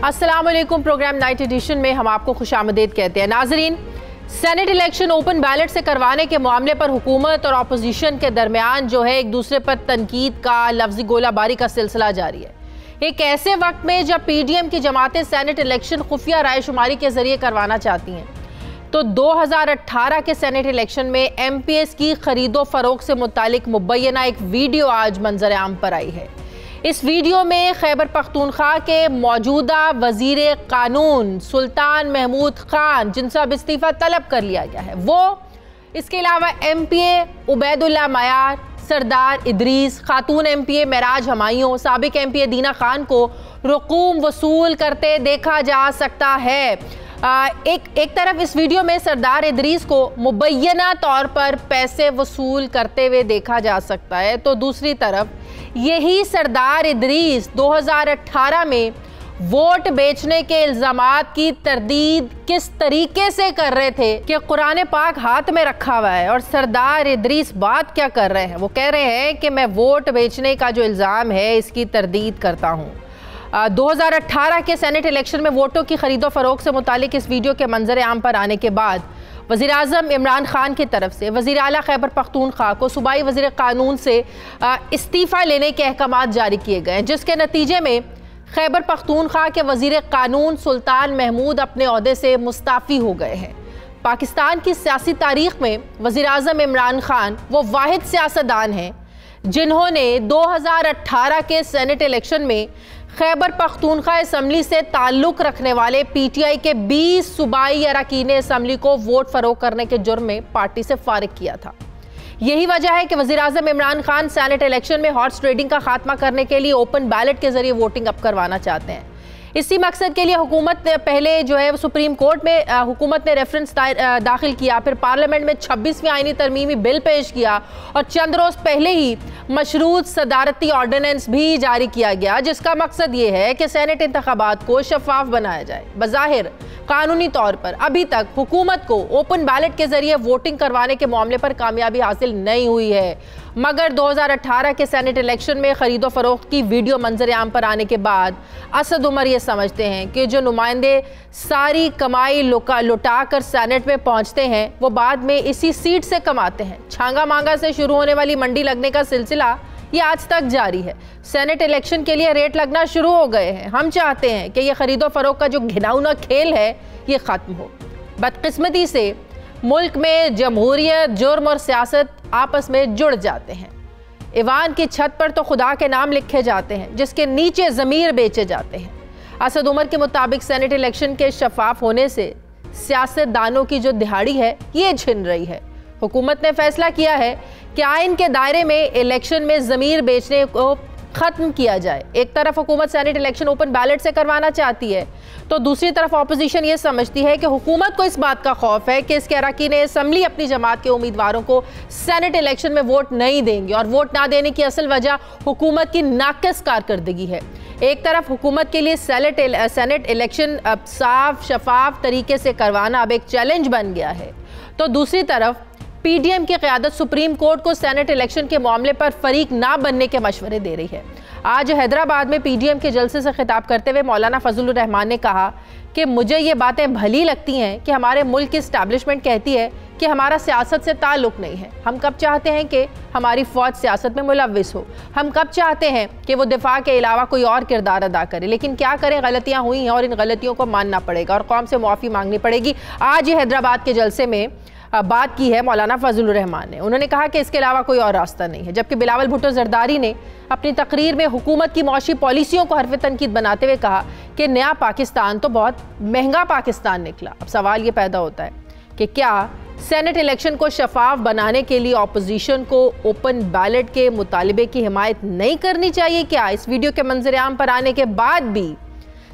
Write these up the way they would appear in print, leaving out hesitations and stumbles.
अस्सलाम वालेकुम। Programme night addition में हम आपको खुशामदीद कहते हैं। नाजरीन, सेनेट इलेक्शन ओपन बैलेट से करवाने के मामले पर हुकूमत और अपोजिशन के दरमियान जो है एक दूसरे पर तनकीद का, लफ्जी गोलाबारी का सिलसिला जारी है। एक ऐसे वक्त में जब PDM की जमातें सेनेट इलेक्शन खुफिया रायशुमारी के जरिए करवाना चाहती हैं, तो 2018 के सेनेट इलेक्शन में MPs की खरीदो फरोख्त से मुतालिक मुबैना एक वीडियो आज मंजर आम पर आई है। इस वीडियो में खैबर पख्तूनख्वा के मौजूदा वजीर कानून सुल्तान महमूद खान, जिनसे अब इस्तीफ़ा तलब कर लिया गया है, वो इसके अलावा MPA उबैदुल्ला मयार, सरदार इदरीस, खातून MPA मेराज हमायूं, साबिक MPA दीना खान को रकूम वसूल करते देखा जा सकता है। एक तरफ इस वीडियो में सरदार इदरीस को मुबैना तौर पर पैसे वसूल करते हुए देखा जा सकता है, तो दूसरी तरफ यही सरदार इदरीस 2018 में वोट बेचने के इल्ज़ामात की तरदीद किस तरीके से कर रहे थे कि कुरान पाक हाथ में रखा हुआ है, और सरदार इदरीस बात क्या कर रहे हैं, वो कह रहे हैं कि मैं वोट बेचने का जो इल्ज़ाम है इसकी तरदीद करता हूँ। 2018 के सेनेट इलेक्शन में वोटों की खरीदो फरोख्त से मुतालिक इस वीडियो के मंजर आम पर आने के बाद वज़ीर आज़म इमरान खान की तरफ से वज़ीर आला खैबर पख्तूनख्वा को सूबाई वज़ीर कानून से इस्तीफ़ा लेने के अहकामात जारी किए गए, जिसके नतीजे में खैबर पख्तूनख्वा के वज़ीर कानून सुल्तान महमूद अपने ओहदे से मुस्ताफ़ी हो गए हैं। पाकिस्तान की सियासी तारीख़ में वज़ीर आज़म इमरान खान वो वाहिद सियासतदान हैं जिन्होंने 2018 के सेनेट इलेक्शन में खैबर पख्तूनख्वा असम्बली से ताल्लुक़ रखने वाले PTI के 20 सूबाई अरकान असम्बली को वोट फ़रोख्त करने के जुर्म में पार्टी से फारिग किया था। यही वजह है कि वज़ीर आज़म इमरान खान सेनेट इलेक्शन में हॉर्स ट्रेडिंग का खात्मा करने के लिए ओपन बैलेट के जरिए वोटिंग अप करवाना चाहते हैं। इसी मकसद के लिए हुकूमत ने पहले जो है सुप्रीम कोर्ट में हुकूमत ने रेफरेंस दाखिल किया, फिर पार्लियामेंट में 26वीं आईनी तरमीमी बिल पेश किया और चंद रोज़ पहले ही मशरूत सदारती ऑर्डिनेंस भी जारी किया गया, जिसका मकसद ये है कि सेनेट इंतखाबात को शफाफ बनाया जाए। बज़ाहिर कानूनी तौर पर अभी तक हुकूमत को ओपन बैलेट के जरिए वोटिंग करवाने के मामले पर कामयाबी हासिल नहीं हुई है, मगर 2018 के सेनेट इलेक्शन में खरीदो फरोख्त की वीडियो मंजर आम पर आने के बाद असद उमर ये समझते हैं कि जो नुमाइंदे सारी कमाई लुटा कर सेनेट में पहुंचते हैं वो बाद में इसी सीट से कमाते हैं। छांगा मांगा से शुरू होने वाली मंडी लगने का सिलसिला ये आज तक जारी है। सेनेट इलेक्शन के लिए रेट लगना शुरू हो गए हैं। हम चाहते हैं कि ये खरीदो फरोख्त का जो घिनौना खेल है ये ख़त्म हो। बदकिस्मती से मुल्क में जमहूरियत, जुर्म और सियासत आपस में जुड़ जाते हैं। ईवान की छत पर तो खुदा के नाम लिखे जाते हैं, जिसके नीचे ज़मीर बेचे जाते हैं। असद उमर के मुताबिक सेनेट इलेक्शन के शफाफ होने से सियासतदानों की जो दिहाड़ी है ये छिन रही है। हुकूमत ने फैसला किया है कि आइन के दायरे में इलेक्शन में ज़मीर बेचने को ख़त्म किया जाए। एक तरफ हुकूमत सेनेट इलेक्शन ओपन बैलेट से करवाना चाहती है, तो दूसरी तरफ ऑपोजिशन ये समझती है कि हुकूमत को इस बात का खौफ है कि इसके अरकान असम्बली अपनी जमात के उम्मीदवारों को सेनेट इलेक्शन में वोट नहीं देंगे, और वोट ना देने की असल वजह हुकूमत की नाक़िस कारकर्दगी है। एक तरफ हुकूमत के लिए सेनेट इलेक्शन अब साफ शफाफ तरीके से करवाना अब एक चैलेंज बन गया है, तो दूसरी तरफ PDM की क़यादत सुप्रीम कोर्ट को सेनेट इलेक्शन के मामले पर फरीक ना बनने के मशवरे दे रही है। आज हैदराबाद में PDM के जलसे से खिताब करते हुए मौलाना फजलुर रहमान ने कहा कि मुझे ये बातें भली लगती हैं कि हमारे मुल्क की इस्टेब्लिशमेंट कहती है कि हमारा सियासत से ताल्लुक़ नहीं है। हम कब चाहते हैं कि हमारी फ़ौज सियासत में मुलव्विस हो, हम कब चाहते हैं कि वो दिफा के अलावा कोई और किरदार अदा करे, लेकिन क्या करें, गलतियाँ हुई हैं और इन गलतियों को मानना पड़ेगा और कौम से मुआफ़ी मांगनी पड़ेगी। आज ये हैदराबाद के जलसे में बात की है मौलाना फजलुर रहमान ने। उन्होंने कहा कि इसके अलावा कोई और रास्ता नहीं है, जबकि बिलावल भुट्टो जरदारी ने अपनी तकरीर में हुकूमत की मौशी पॉलिसियों को हरफ तनकीद बनाते हुए कहा कि नया पाकिस्तान तो बहुत महंगा पाकिस्तान निकला। अब सवाल ये पैदा होता है कि क्या सेनेट इलेक्शन को शफाफ बनाने के लिए ऑपोजिशन को ओपन बैलेट के मुतालिबे की हिमायत नहीं करनी चाहिए? क्या इस वीडियो के मंजर आम पर आने के बाद भी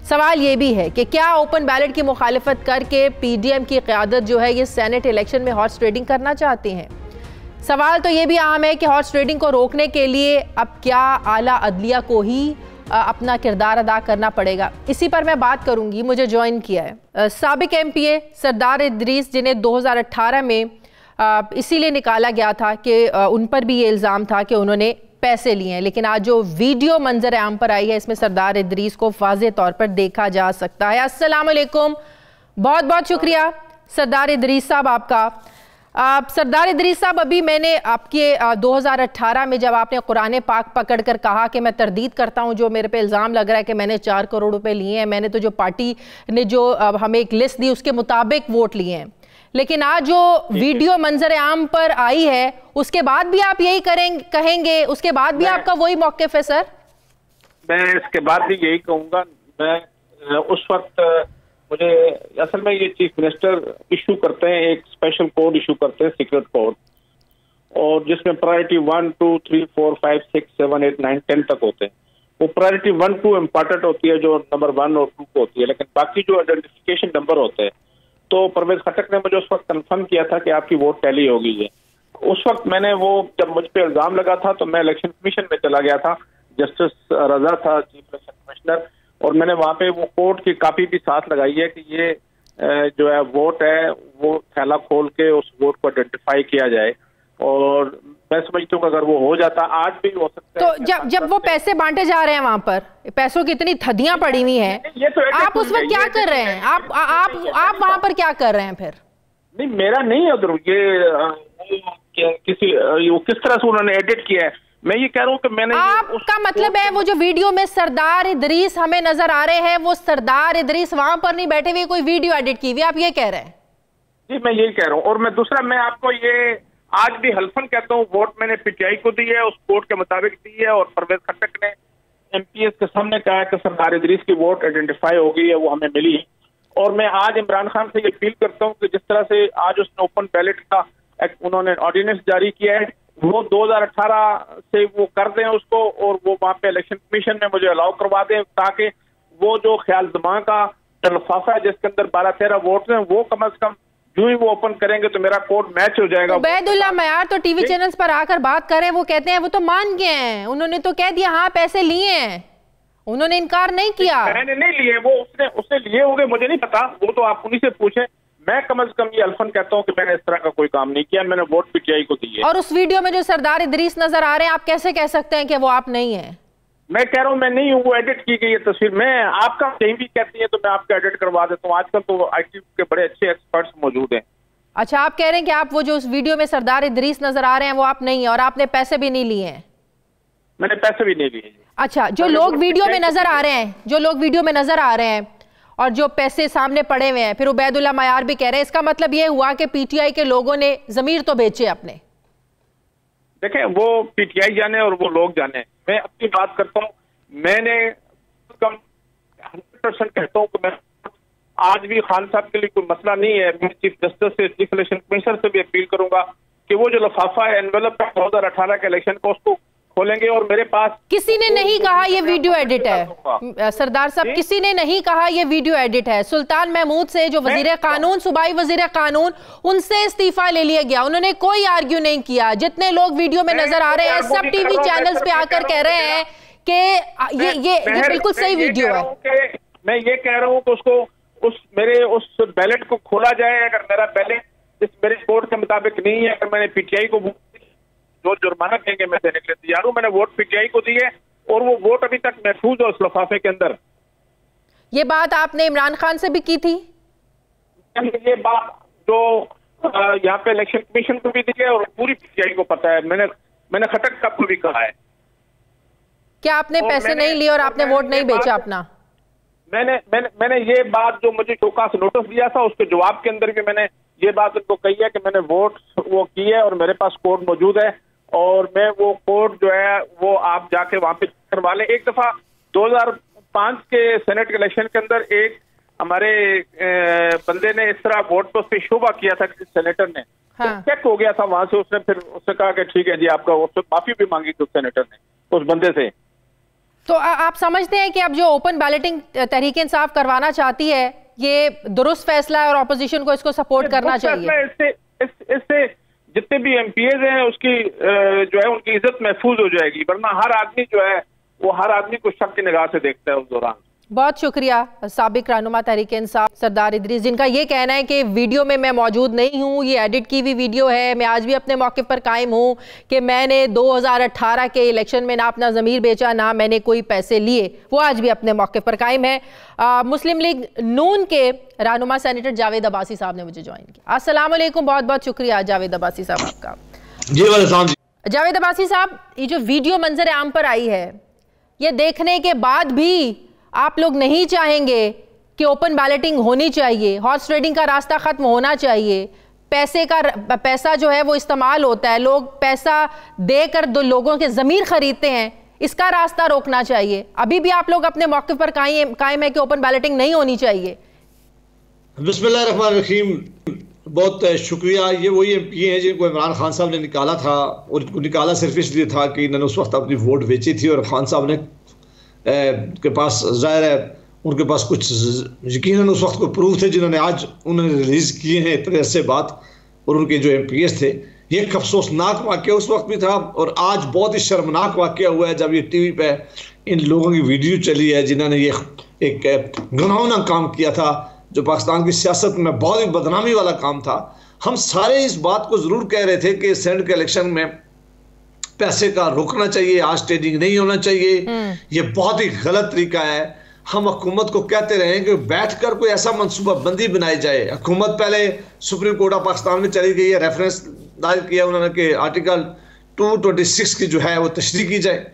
सवाल ये भी है कि क्या ओपन बैलेट की मुखालिफत करके PDM की क़यादत जो है ये सेनेट इलेक्शन में हॉर्स ट्रेडिंग करना चाहती हैं? सवाल तो ये भी आम है कि हॉर्स ट्रेडिंग को रोकने के लिए अब क्या आला अदलिया को ही अपना किरदार अदा करना पड़ेगा? इसी पर मैं बात करूंगी। मुझे ज्वाइन किया है साबिक MPA सरदार इदरीस, जिन्हें 2018 में इसीलिए निकाला गया था कि उन पर भी ये इल्ज़ाम था कि उन्होंने पैसे लिए हैं। लेकिन आज जो वीडियो मंजर आम पर आई है इसमें सरदार इदरीस को वाज़ेह तौर पर देखा जा सकता है। अस्सलाम वालेकुम, बहुत बहुत शुक्रिया सरदार इदरीस साहब आपका। सरदार इदरीस साहब, अभी मैंने आपके 2018 में जब आपने कुरान पाक पकड़ कर कहा कि मैं तरदीद करता हूं, जो मेरे पे इल्ज़ाम लग रहा है कि मैंने 4 करोड़ रुपए लिए हैं, मैंने तो जो पार्टी ने जो हमें एक लिस्ट दी उसके मुताबिक वोट लिए हैं, लेकिन आज जो वीडियो मंजर आम पर आई है उसके बाद भी आप यही कहेंगे, उसके बाद भी आपका वही मौक़िफ़ है? सर, मैं इसके बाद भी यही कहूँगा। मैं उस वक्त मुझे असल में ये चीफ मिनिस्टर इशू करते हैं, एक स्पेशल कोड इशू करते हैं, सीक्रेट कोड, और जिसमें प्रायोरिटी 1, 2, 3, 4, 5, 6, 7, 8, 9, 10 तक होते हैं। वो प्रायोरिटी 1, 2 इम्पॉर्टेंट होती है जो नंबर 1 और 2 को होती है, लेकिन बाकी जो आइडेंटिफिकेशन नंबर होते हैं, तो परवेज खटक ने मुझे उस वक्त कंफर्म किया था कि आपकी वोट टैली होगी। है उस वक्त मैंने वो, जब मुझ पर इल्जाम लगा था तो मैं इलेक्शन कमीशन में चला गया था, जस्टिस रजा था चीफ इलेक्शन कमिश्नर, और मैंने वहां पे वो कोर्ट की कॉपी भी साथ लगाई है कि ये जो है वोट है वो थैला खोल के उस वोट को आइडेंटिफाई किया जाए, और मैं समझता हूँ अगर वो हो जाता, आज भी हो सकता है। तो जब वो पैसे बांटे जा रहे हैं वहां पर, पैसों की इतनी थदियां पड़ी हुई हैं, तो आप उस वक्त क्या कर रहे हैं? आप वहां पर क्या कर रहे हैं फिर? नहीं, मेरा नहीं है उधर, ये किस तरह से उन्होंने एडिट किया है, मैं ये कह रहा हूँ कि मैंने, आपका मतलब है वो जो वीडियो में सरदार इदरीस हमें नजर आ रहे हैं, वो सरदार इदरीस वहां पर नहीं बैठे हुए, कोई वीडियो एडिट की हुई, आप ये कह रहे हैं? जी, मैं यही कह रहा हूँ। और मैं दूसरा, मैं आपको ये आज भी हल्फन कहता हूँ, वोट मैंने पीटीआई को दी है, उस कोर्ट के मुताबिक दी है, और परवेज खटक ने एमपीएस के सामने कहा है कि सरदार इदरीस की वोट आइडेंटिफाई हो गई है, वो हमें मिली। और मैं आज इमरान खान से ये अपील करता हूँ कि जिस तरह से आज उसने ओपन बैलेट का उन्होंने ऑर्डिनेंस जारी किया है, वो 2018 से वो कर दें उसको, और वो वहाँ पे इलेक्शन कमीशन में मुझे अलाउ करवा दें, ताकि वो जो ख्याल दिमाग का लिफाफा है जिसके अंदर 12-13 वोट हैं, वो कम से कम जो ही वो ओपन करेंगे तो मेरा कोड मैच हो जाएगा। उबैदुल्लाह मयार तो टीवी चैनल्स पर आकर बात कर रहे हैं, वो कहते हैं वो तो मान गए हैं, उन्होंने तो कह दिया हाँ पैसे लिए हैं, उन्होंने इनकार नहीं किया। मैंने नहीं लिए, वो उसने लिए होंगे, मुझे नहीं पता, वो तो आप उन्हीं से पूछें। मैं कम से कम ये अल्फन कहता हूँ कि मैंने इस तरह का कोई काम नहीं किया, मैंने वोट पीटीआई को दी है। और उस वीडियो में जो सरदार इदरीस नजर आ रहे हैं, आप कैसे कह सकते हैं कि वो आप नहीं है? मैं कह रहा हूँ मैं नहीं हूँ, वो एडिट की गई है तस्वीर। मैं आपका कहीं भी कहती है तो मैं आपका एडिट करवा देता हूँ, आजकल तो आईटी के बड़े अच्छे एक्सपर्ट्स मौजूद हैं। अच्छा, आप कह रहे हैं कि आप वो जो उस वीडियो में सरदार इदरीस नजर आ रहे हैं वो आप नहीं है, और आपने पैसे भी नहीं लिए हैं? मैंने पैसे भी नहीं लिए। अच्छा, जो लोग वीडियो में नजर आ रहे हैं, जो लोग वीडियो में नजर आ रहे हैं और जो पैसे सामने पड़े हुए हैं, फिर उबैदुल्लाह मयार भी कह रहे हैं, इसका मतलब ये हुआ कि पीटीआई के लोगों ने जमीर तो बेचे अपने। देखें, वो पीटीआई जाने और वो लोग जाने, मैं अपनी बात करता हूँ। मैंने कम 100% कहता हूँ कि मैं आज भी खान साहब के लिए कोई मसला नहीं है। मैं चीफ जस्टिस से, चीफ इलेक्शन कमिश्नर से भी अपील करूंगा कि वो जो लिफाफा है एनवेलप 2018 के इलेक्शन का, उसको खोलेंगे। और मेरे पास किसी ने नहीं कहा ये वीडियो एडिट है सरदार साहब, किसी ने नहीं कहा ये वीडियो एडिट है। सुल्तान महमूद से, जो वजीर कानून, सूबाई वजीर कानून, उनसे इस्तीफा ले लिया गया, उन्होंने कोई आर्ग्यू नहीं किया। जितने लोग वीडियो में नजर आ रहे हैं, सब टीवी चैनल्स पे आकर कह रहे हैं कि ये बिल्कुल सही वीडियो है। मैं ये कह रहा हूँ कि उसको उस बैलेट को खोला जाए। अगर मेरा बैलेट इस मेरे कोड के मुताबिक नहीं है, अगर मैंने पीटीआई को जो जुर्माना देंगे मैं देने के लिए तैयार हूं। मैंने वोट पीटीआई को दी है और वो वोट अभी तक महफूज है उस लिफाफे के अंदर। ये बात आपने इमरान खान से भी की थी? ये बात जो यहाँ पे इलेक्शन कमीशन को भी दी है और पूरी पीटीआई को पता है। मैंने खटक साहब को भी कहा है। क्या आपने पैसे नहीं लिए और आपने वोट नहीं बेचा अपना? मैंने ये बात जो मुझे चौका से नोटिस दिया था, उसके जवाब के अंदर भी मैंने ये बात उनको कही है कि मैंने वोट वो की है और मेरे पास कोड मौजूद है, और मैं वो कोड जो है वो आप जाके वहां पे करवा लें। एक दफा 2005 के सेनेट के इलेक्शन के अंदर एक हमारे बंदे ने इस तरह वोट पर शुबा किया था, सेनेटर ने। हाँ। चेक हो गया था वहां से, उसने फिर उससे कहा कि ठीक है जी आपका, उससे माफी भी मांगी थी उस सेनेटर ने उस बंदे से। तो आप समझते हैं कि अब जो ओपन बैलेटिंग तहरीक इंसाफ करवाना चाहती है ये दुरुस्त फैसला है और ऑपोजिशन को इसको सपोर्ट करना चाहिए? इससे जितने भी एमपीएज हैं उसकी जो है उनकी इज्जत महफूज हो जाएगी, वरना हर आदमी जो है वो हर आदमी को शक की निगाह से देखता है उस दौरान। बहुत शुक्रिया साबिक रहनुमा तहरीक इंसाफ सरदार इदरीस, जिनका ये कहना है कि वीडियो में मैं मौजूद नहीं हूँ, ये एडिट की हुई वीडियो है। मैं आज भी अपने मौके पर कायम हूँ कि मैंने 2018 के इलेक्शन में ना अपना ज़मीर बेचा, ना मैंने कोई पैसे लिए। वो आज भी अपने मौके पर कायम है। मुस्लिम लीग नून के रहनुमा सेनेटर जावेद अब्बासी साहब ने मुझे ज्वाइन किया। अस्सलाम वालेकुम, बहुत बहुत शुक्रिया जावेद अब्बासी साहब आपका। जी जावेद अब्बासी साहब, ये जो वीडियो मंजर आम पर आई है, ये देखने के बाद भी आप लोग नहीं चाहेंगे कि ओपन बैलेटिंग होनी चाहिए, हॉर्स ट्रेडिंग का रास्ता खत्म होना चाहिए, पैसा जो है वो इस्तेमाल होता है, लोग पैसा देकर दो लोगों के ज़मीर खरीदते हैं, इसका रास्ता रोकना चाहिए। अभी भी आप लोग अपने मौके पर कायम है कि ओपन बैलेटिंग नहीं होनी चाहिए। बिस्मिल्लाहिर्रहमानिर्रहीम, बहुत शुक्रिया। ये वही एमपी हैं जिनको इमरान खान साहब ने निकाला था, और इनको निकाला सिर्फ इसलिए था कि इन्होंने उस वक्त अपनी वोट बेची थी और खान साहब ने के पास ज़ाहिर है उनके पास कुछ यकीनन उस वक्त को प्रूफ थे जिन्होंने आज उन्होंने रिलीज़ किए हैं इतने अरसे बाद। और उनके जो एमपीएस थे, ये एक अफसोसनाक वाक़या उस वक्त भी था और आज बहुत ही शर्मनाक वाक़या हुआ है जब ये टीवी पे इन लोगों की वीडियो चली है जिन्होंने ये एक घिनौना काम किया था जो पाकिस्तान की सियासत में बहुत ही बदनामी वाला काम था। हम सारे इस बात को ज़रूर कह रहे थे कि सेनेट के इलेक्शन में पैसे का रोकना चाहिए, आज ट्रेडिंग नहीं होना चाहिए, ये बहुत ही गलत तरीका है। हम हुकूमत को कहते रहे कि बैठकर कोई ऐसा मनसूबा बंदी बनाई जाए। हुकूमत पहले सुप्रीम कोर्ट ऑफ पाकिस्तान में चली गई है, रेफरेंस दायर किया उन्होंने कि आर्टिकल 226 की जो है वो तशरीह की जाए।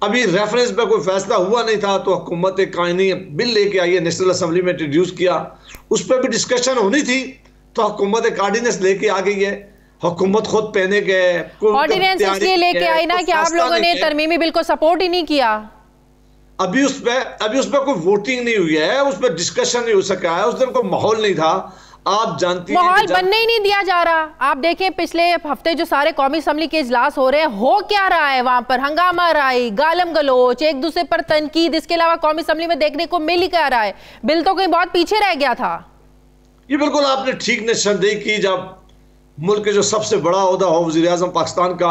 अभी रेफरेंस पे कोई फैसला हुआ नहीं था तो हुकूमत एक कानूनी बिल लेके आई है, नेशनल असेंबली में इंट्रोड्यूस किया, उस पर भी डिस्कशन होनी थी तो हुकूमत एक ऑर्डिनेंस लेके आ गई है। हुकूमत खुद पहने गए ऑर्डिनेंस इसलिए लेके आई ना कि आप लोगों ने तरमीमी बिल को सपोर्ट ही नहीं किया। अभी उस पर कोई वोटिंग नहीं हुई है, उस पर डिस्कशन नहीं हो सका है, उस दिन कोई माहौल नहीं था। आप जानती हैं माहौल बनने ही नहीं दिया जा रहा। आप देखें पिछले हफ्ते जो सारे कौमी असम्बली के इजलास हो रहे हैं, हो क्या रहा है वहां पर? हंगामा राई, गालम गलोच, एक दूसरे पर तनकीद, इसके अलावा कौमी असम्बली में देखने को मिल ही क्या रहा है? बिल तो कहीं बहुत पीछे रह गया था। ये बिल्कुल आपने ठीक निशानदेही की। जब मुल्क के जो सबसे बड़ा ओहदा हो वज़ीर आज़म पाकिस्तान का,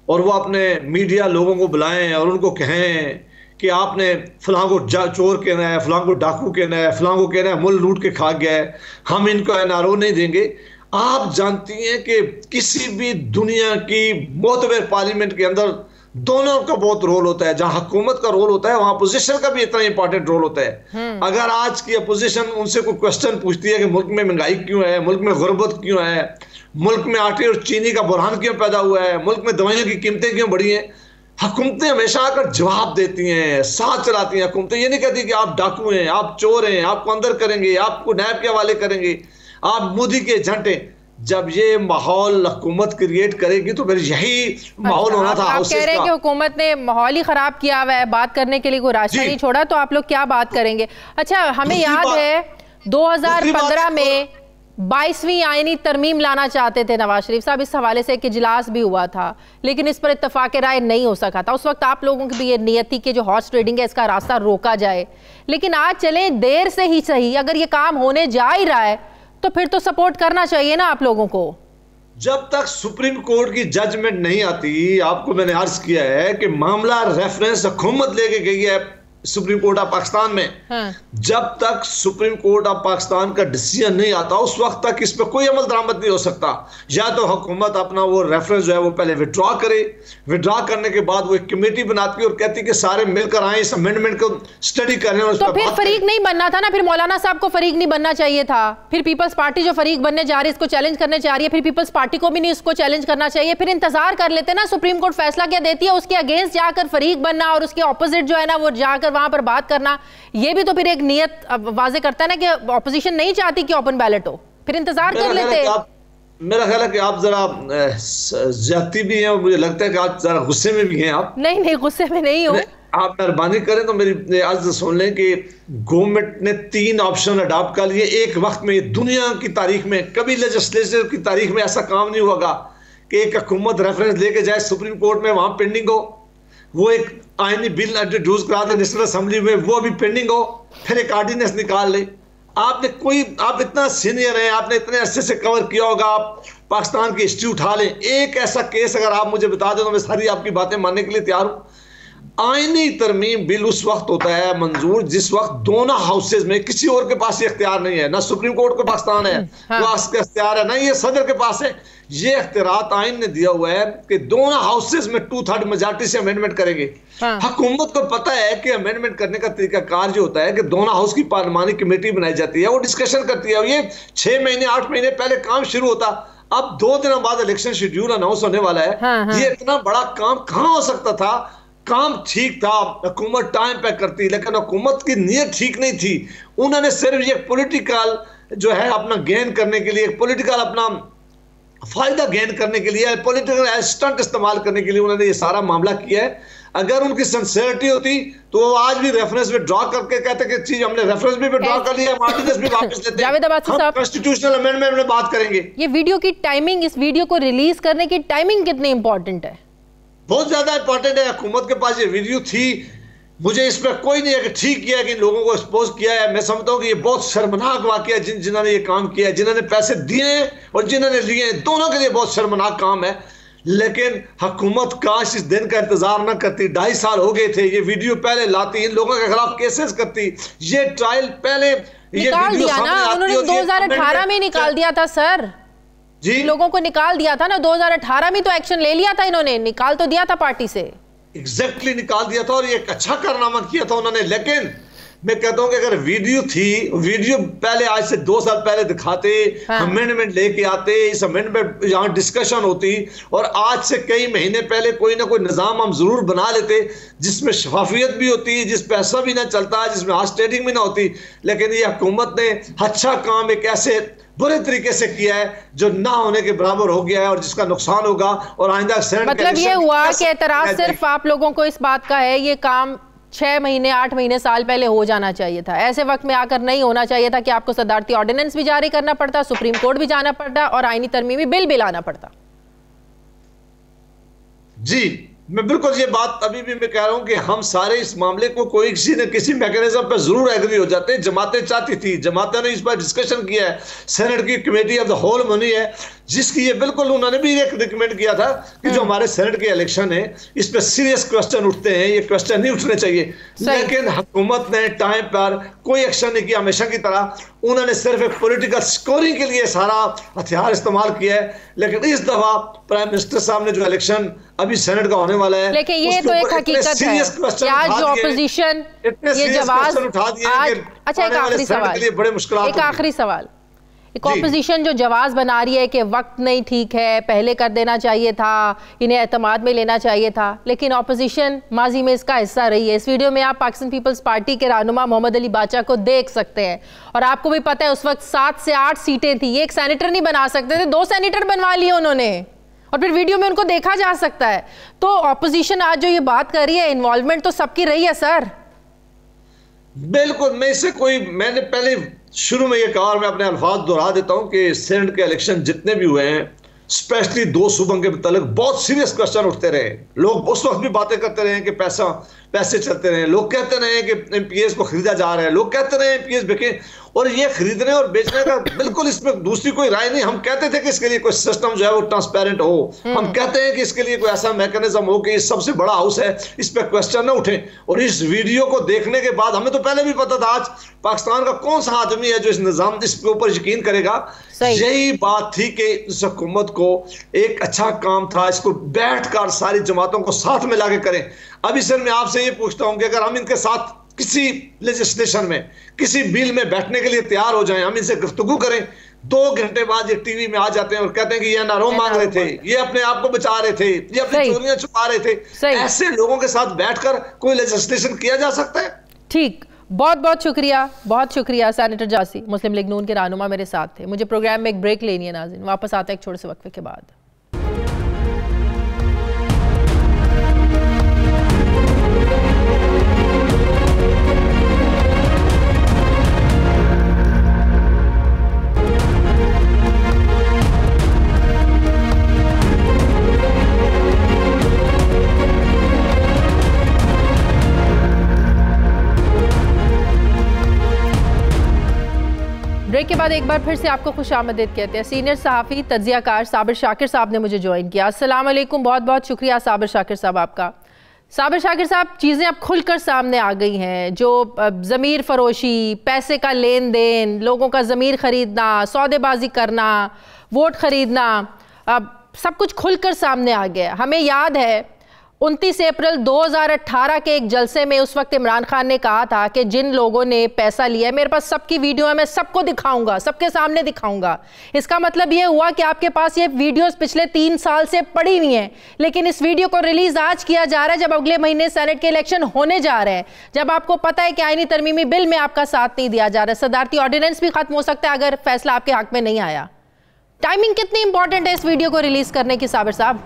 और वो अपने मीडिया लोगों को बुलाएं और उनको कहें कि आपने फलां को चोर कहना है, फलां को डाकू कहना है, फलां को कहना है मुल्क लूट के खा गया है, हम इनको एनआरओ नहीं देंगे। आप जानती हैं कि किसी भी दुनिया की मोतबर पार्लियामेंट के अंदर दोनों का बहुत रोल होता है। जहां हुकूमत का रोल होता है वहां अपोजिशन का भी इतना इंपॉर्टेंट रोल होता है। अगर आज की अपोजिशन उनसे कोई क्वेश्चन पूछती है कि मुल्क में महंगाई क्यों है, मुल्क में गुर्बत क्यों है, मुल्क में आटे और चीनी का बुरहान क्यों पैदा हुआ है, मुल्क में दवाइयों की कीमतें क्यों बढ़ी हैं, हुकूमतें हमेशा आकर जवाब देती हैं, साथ चलाती हैं। हुकूमतें ये नहीं कहती कि आप डाकू हैं, आप चोर हैं, आपको अंदर करेंगे, आपको नैब के हवाले करेंगे, आप मोदी के झंटे। जब ये माहौल हुकूमत क्रिएट करेगी तो फिर यही माहौल होना था। आप कह रहे हैं कि हुकूमत ने माहौल ही खराब किया हुआ है, बात करने के लिए कोई रास्ता नहीं छोड़ा, तो आप लोग क्या बात करेंगे? अच्छा, हमें याद है 2015 में 22वीं आईनी तरमीम लाना चाहते थे नवाज शरीफ साहब, इस हवाले से एक इजलास भी हुआ था, लेकिन इस पर इत्तफाक राय नहीं हो सका था। उस वक्त आप लोगों की भी ये नियत थी कि जो हॉर्स ट्रेडिंग है इसका रास्ता रोका जाए, लेकिन आज चले देर से ही सही, अगर ये काम होने जा ही रहा है तो फिर तो सपोर्ट करना चाहिए ना आप लोगों को। जब तक सुप्रीम कोर्ट की जजमेंट नहीं आती, आपको मैंने अर्ज किया है कि मामला रेफरेंस हुकूमत लेके गई है सुप्रीम कोर्ट ऑफ पाकिस्तान में। जब तक सुप्रीम कोर्ट ऑफ पाकिस्तान का डिसीजन नहीं आता उस वक्त तक इस पर कोई अमल दरामद नहीं हो सकता। या तो हुकूमत अपना वो रेफरेंस जो है वो पहले विड्रॉ करे, विड्रॉ करने के बाद वो एक कमेटी बनाती है और कहती है कि सारे मिलकर आए इस अमेंडमेंट को स्टडी करें। तो फिर फरीक नहीं बनना था ना, फिर मौलाना साहब को फरीक नहीं बनना चाहिए था, फिर पीपल्स पार्टी जो फरीक बनने जा रही है इसको चैलेंज करने जा रही है, फिर पीपल्स पार्टी को भी नहीं इसको चैलेंज करना चाहिए, फिर इंतजार कर लेते ना सुप्रीम कोर्ट फैसला क्या देती है उसके अगेंस्ट जाकर फरीक बनना और उसके ऑपोजिट जो है ना वो जाकर वहां पर बात करना, ये भी तो फिर एक नियत वाजे करता है ना कि ऑपोजिशन नहीं चाहती कि ओपन बैलेट हो, फिर इंतजार कर लेते। मेरा ख्याल है कि आप जरा ज्यादती भी हैं और मुझे लगता है कि आप जरा गुस्से में भी हैं। आप नहीं गुस्से में नहीं हो। आप मेहरबानी करें तो मेरी आज सुन लें कि गवर्नमेंट ने 3 ऑप्शन अडॉप्ट कर लिए एक वक्त में। दुनिया की तारीख में कभी लेजिस्लेचर की तारीख में ऐसा काम नहीं होगा कि एक हुकूमत रेफरेंस लेके जाए सुप्रीम कोर्ट में, वहां पेंडिंग हो, वो एक आईनी बिल इंट्रोड्यूस करा दे नेशनल असेंबली में, वो अभी पेंडिंग हो, फिर एक ऑर्डिनेंस निकाल ले। आप इतना सीनियर हैं, आपने इतने अरसे से कवर किया होगा, आप पाकिस्तान की हिस्ट्री उठा लें, एक ऐसा केस अगर आप मुझे बता दें तो मैं सारी आपकी बातें मानने के लिए तैयार हूं। आईनी तरमीम बिल उस वक्त होता है मंजूर जिस वक्त दोनों हाउसेज में किसी और के पास ये इख्तियार नहीं है, ना सुप्रीम कोर्ट के पाकिस्तान है वो इख्तियार है, ना ये सदर के पास है। ये इख्तियार आइन ने दिया हुआ है कि दोनों हाउसेज में 2/3 मेजॉरिटी से अमेंडमेंट करेंगे। हुकूमत को पता है कि अमेंडमेंट करने का तरीका कार जो होता है कि दोनों हाउस की पार्लिमानी कमेटी बनाई जाती है, वो डिस्कशन करती है। ये 6 महीने 8 महीने पहले काम शुरू होता, अब 2 दिनों बाद इलेक्शन शेड्यूल अनाउंस होने वाला है। ये इतना बड़ा काम कहां हो सकता था? काम ठीक था, हुकूमत टाइम पे करती, लेकिन हुकूमत की नीयत ठीक नहीं थी। उन्होंने सिर्फ ये पॉलिटिकल जो है अपना गेन करने के लिए, पॉलिटिकल अपना फायदा गेन करने के लिए, पॉलिटिकल स्टंट इस्तेमाल करने के लिए उन्होंने ये सारा मामला किया है। अगर उनकी सिंसियरिटी होती तो वो आज भी रेफरेंस में ड्रॉ करके कहते कि चीज हमने रेफरेंस भी ड्रॉ कर लिया, मार्टिनेस भी वापस लेते हैं, हम कॉन्स्टिट्यूशनल अमेंडमेंट में बात करेंगे। ये वीडियो की टाइमिंग, इस वीडियो को रिलीज करने की टाइमिंग कितनी इंपॉर्टेंट है? बहुत ज्यादा इंपॉर्टेंट है। हुकूमत के पास ये वीडियो थी, मुझे इस पर कोई नहीं है कि ठीक किया है कि इन लोगों को एक्सपोज किया है। मैं समझता हूँ कि ये बहुत शर्मनाक वाकया है जिन्होंने ये काम किया है, जिन्होंने पैसे दिए हैं और जिन्होंने लिए हैं, दोनों के लिए बहुत शर्मनाक काम है। लेकिन हुकूमत काश इस दिन का इंतजार न करती, 2.5 साल हो गए थे, ये वीडियो पहले लाती, इन लोगों के खिलाफ केसेस करती, ये ट्रायल पहले निकाल दिया ना उन्होंने, 2018 में निकाल दिया था सर जी, लोगों को निकाल दिया था ना 2018 में, तो एक्शन ले लिया था इन्होंने, निकाल तो दिया था पार्टी से। एग्जैक्टली निकाल दिया था और ये एक अच्छा कारनामा किया था उन्होंने। लेकिन मैं कहता हूं कि अगर वीडियो थी, वीडियो पहले आज से 2 साल पहले दिखाते, अमेंडमेंट लेके आते, इस अमेंडमेंट यहाँ डिस्कशन होती और आज से कई महीने पहले कोई ना कोई निजाम हम जरूर बना लेते जिसमें शफाफियत भी होती, जिस पैसा भी ना चलता, जिसमें हार्स ट्रेडिंग भी ना होती। लेकिन ये हुकूमत ने अच्छा काम एक ऐसे बुरे तरीके से किया है जो ना होने के बराबर हो गया है और जिसका नुकसान होगा। और आइंदा मतलब ये हुआ कि एतराज सिर्फ आप लोगों को इस बात का है, ये काम 6 महीने 8 महीने साल पहले हो जाना चाहिए था, ऐसे वक्त में आकर नहीं होना चाहिए था कि आपको सदारती ऑर्डिनेंस भी जारी करना पड़ता, सुप्रीम कोर्ट भी जाना पड़ता और आईनी तरमीमी बिल भी लाना पड़ता। जी मैं बिल्कुल ये बात अभी भी मैं कह रहा हूं कि हम सारे इस मामले को कोई किसी न किसी मैकेनिज्म पर जरूर एग्री हो जाते हैं। जमातें चाहती थी, जमातें ने इस पर डिस्कशन किया है, सेनेट की कमेटी ऑफ द होल बनी है जिसकी ये बिल्कुल उन्होंने भी एक रिकमेंड किया था कि जो हमारे सेनेट के इलेक्शन है इस पर सीरियस क्वेश्चन उठते हैं, ये क्वेश्चन नहीं उठने चाहिए। लेकिन हुकूमत ने टाइम पर कोई एक्शन नहीं किया, हमेशा की तरह उन्होंने सिर्फ एक पॉलिटिकल स्कोरिंग के लिए सारा हथियार इस्तेमाल किया है। लेकिन इस दफा प्राइम मिनिस्टर साहब ने जो इलेक्शन अभी सेनेट का होने वाला है, लेकिन ये तो एक हकीकत है कि आज जो ऑपोजिशन ये जवाब उठा दिए। अच्छा एक आखिरी सवाल, बड़े मुश्किल, एक आखिरी सवाल, एक ऑपोजिशन जो जवाब बना रही है कि वक्त नहीं ठीक है, पहले कर देना चाहिए था, इन्हें एतमाद में लेना चाहिए था, लेकिन ऑपोजिशन माजी में इसका हिस्सा रही है। इस वीडियो में आप पाकिस्तान पीपल्स पार्टी के रहनुमा मोहम्मद अली बाचा को देख सकते हैं और आपको भी पता है उस वक्त 7 से 8 सीटें थी, ये एक सेनेटर नहीं बना सकते थे, 2 सेनेटर बनवा लिए उन्होंने और फिर वीडियो में उनको देखा जा सकता है। तो ऑपोजिशन आज जो ये बात कर रही है, इन्वॉल्वमेंट तो सबकी रही है सर। बिल्कुल, मैं इससे कोई, मैंने पहले शुरू में ये कहा और मैं अपने अल्फाज दोहरा देता हूं कि सेनेट के इलेक्शन जितने भी हुए हैं, स्पेशली 2 सूबों के मुतालिक बहुत सीरियस क्वेश्चन उठते रहे। लोग उस वक्त भी बातें करते रहे कि पैसे चलते रहे, लोग कहते रहे कि एमपीएस को खरीदा जा रहा है, लोग कहते रहे एमपीएस बिके, और ये खरीदने और बेचने का बिल्कुल इसमें दूसरी कोई राय नहीं। हम कहते थे कि इसके लिए कोई सिस्टम जो है वो ट्रांसपेरेंट हो, हम कहते हैं कि इसके लिए कोई ऐसा मैकेनिज्म हो कि सबसे बड़ा हाउस है, इस पर क्वेश्चन ना उठे। और इस वीडियो को देखने के बाद हमें तो पहले भी पता था आज पाकिस्तान का कौन सा आदमी है जो इस निजाम इसके ऊपर यकीन करेगा। यही बात थी कि इस हुकूमत को एक अच्छा काम था, इसको बैठकर सारी जमातों को साथ में लाके करें। अभी सर मैं आपसे ये पूछता हूं कि अगर हम इनके साथ किसी लेजिस्लेशन में, किसी बिल में बैठने के लिए तैयार हो जाएं, हम इनसे गुफ्तगू करें, 2 घंटे बाद ये टीवी में आ जाते हैं और कहते हैं कि ये एनआरओ मांग रहे थे, ये अपने आप को बचा रहे थे, ये अपनी चोरियां छुपा रहे थे। ऐसे लोगों के साथ बैठकर कोई लेजिस्लेशन किया जा सकता है? ठीक, बहुत बहुत शुक्रिया सेनेटर जासी, मुस्लिम लीग नून के रहनुमा मेरे साथ थे। मुझे प्रोग्राम में एक ब्रेक लेनी है नाज़रीन, वापस आते हैं एक छोटे से वक्फे के बाद। ब्रेक के बाद एक बार फिर से आपको खुशामदीद कहते हैं। सीनियर सहाफ़ी तज्ज़ियाकार साबिर शाकिर साहब ने मुझे ज्वाइन किया। अस्सलाम वालेकुम, बहुत बहुत शुक्रिया साबिर शाकिर साहब आपका। साबिर शाकिर साहब, चीज़ें अब खुलकर सामने आ गई हैं। जो ज़मीर फरोशी, पैसे का लेन देन, लोगों का ज़मीर खरीदना, सौदेबाजी करना, वोट खरीदना, अब सब कुछ खुलकर सामने आ गया। हमें याद है 29 अप्रैल 2018 के एक जलसे में उस वक्त इमरान खान ने कहा था कि जिन लोगों ने पैसा लिया है, मेरे पास सबकी वीडियो है, मैं सबको दिखाऊंगा, सबके सामने दिखाऊंगा। इसका मतलब ये हुआ कि आपके पास ये वीडियोस पिछले 3 साल से पड़ी हुई हैं, लेकिन इस वीडियो को रिलीज आज किया जा रहा है जब अगले महीने सेनेट के इलेक्शन होने जा रहे हैं, जब आपको पता है कि आईनी तरमीमी बिल में आपका साथ नहीं दिया जा रहा है, सदारती ऑर्डिनेंस भी खत्म हो सकता है अगर फैसला आपके हक में नहीं आया। टाइमिंग कितनी इंपॉर्टेंट है इस वीडियो को रिलीज करने की, साबिर साहब?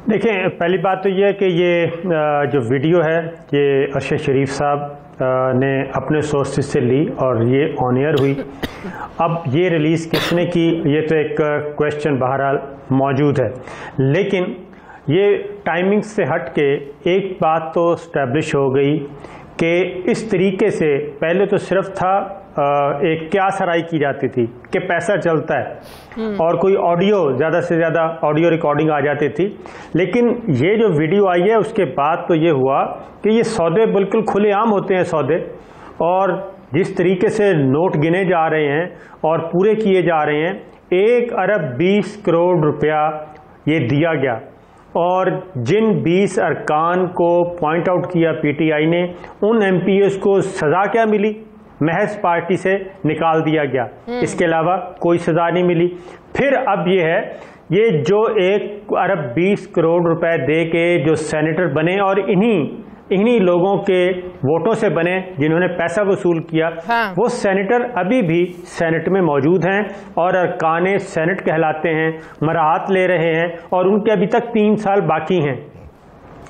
देखें, पहली बात तो ये है कि ये जो वीडियो है ये अरशद शरीफ साहब ने अपने सोर्सेज से ली और ये ऑन एयर हुई। अब ये रिलीज़ किसने की, ये तो एक क्वेश्चन बहरहाल मौजूद है, लेकिन ये टाइमिंग से हट के एक बात तो स्टैब्लिश हो गई कि इस तरीके से पहले तो सिर्फ था एक क्या सराई की जाती थी कि पैसा चलता है और कोई ऑडियो, ज़्यादा से ज़्यादा ऑडियो रिकॉर्डिंग आ जाती थी, लेकिन ये जो वीडियो आई है उसके बाद तो ये हुआ कि ये सौदे बिल्कुल खुलेआम होते हैं सौदे, और जिस तरीके से नोट गिने जा रहे हैं और पूरे किए जा रहे हैं, 1 अरब 20 करोड़ रुपया ये दिया गया, और जिन 20 अरकान को पॉइंट आउट किया पीटीआई ने, उन एमपीएस को सज़ा क्या मिली? महज पार्टी से निकाल दिया गया, इसके अलावा कोई सजा नहीं मिली। फिर अब ये है, ये जो 1 अरब 20 करोड़ रुपए दे के जो सेनेटर बने और इन्हीं लोगों के वोटों से बने जिन्होंने पैसा वसूल किया, हाँ। वो सेनेटर अभी भी सेनेट में मौजूद हैं और अरकाने सेनेट कहलाते हैं, मराहत ले रहे हैं और उनके अभी तक 3 साल बाकी हैं।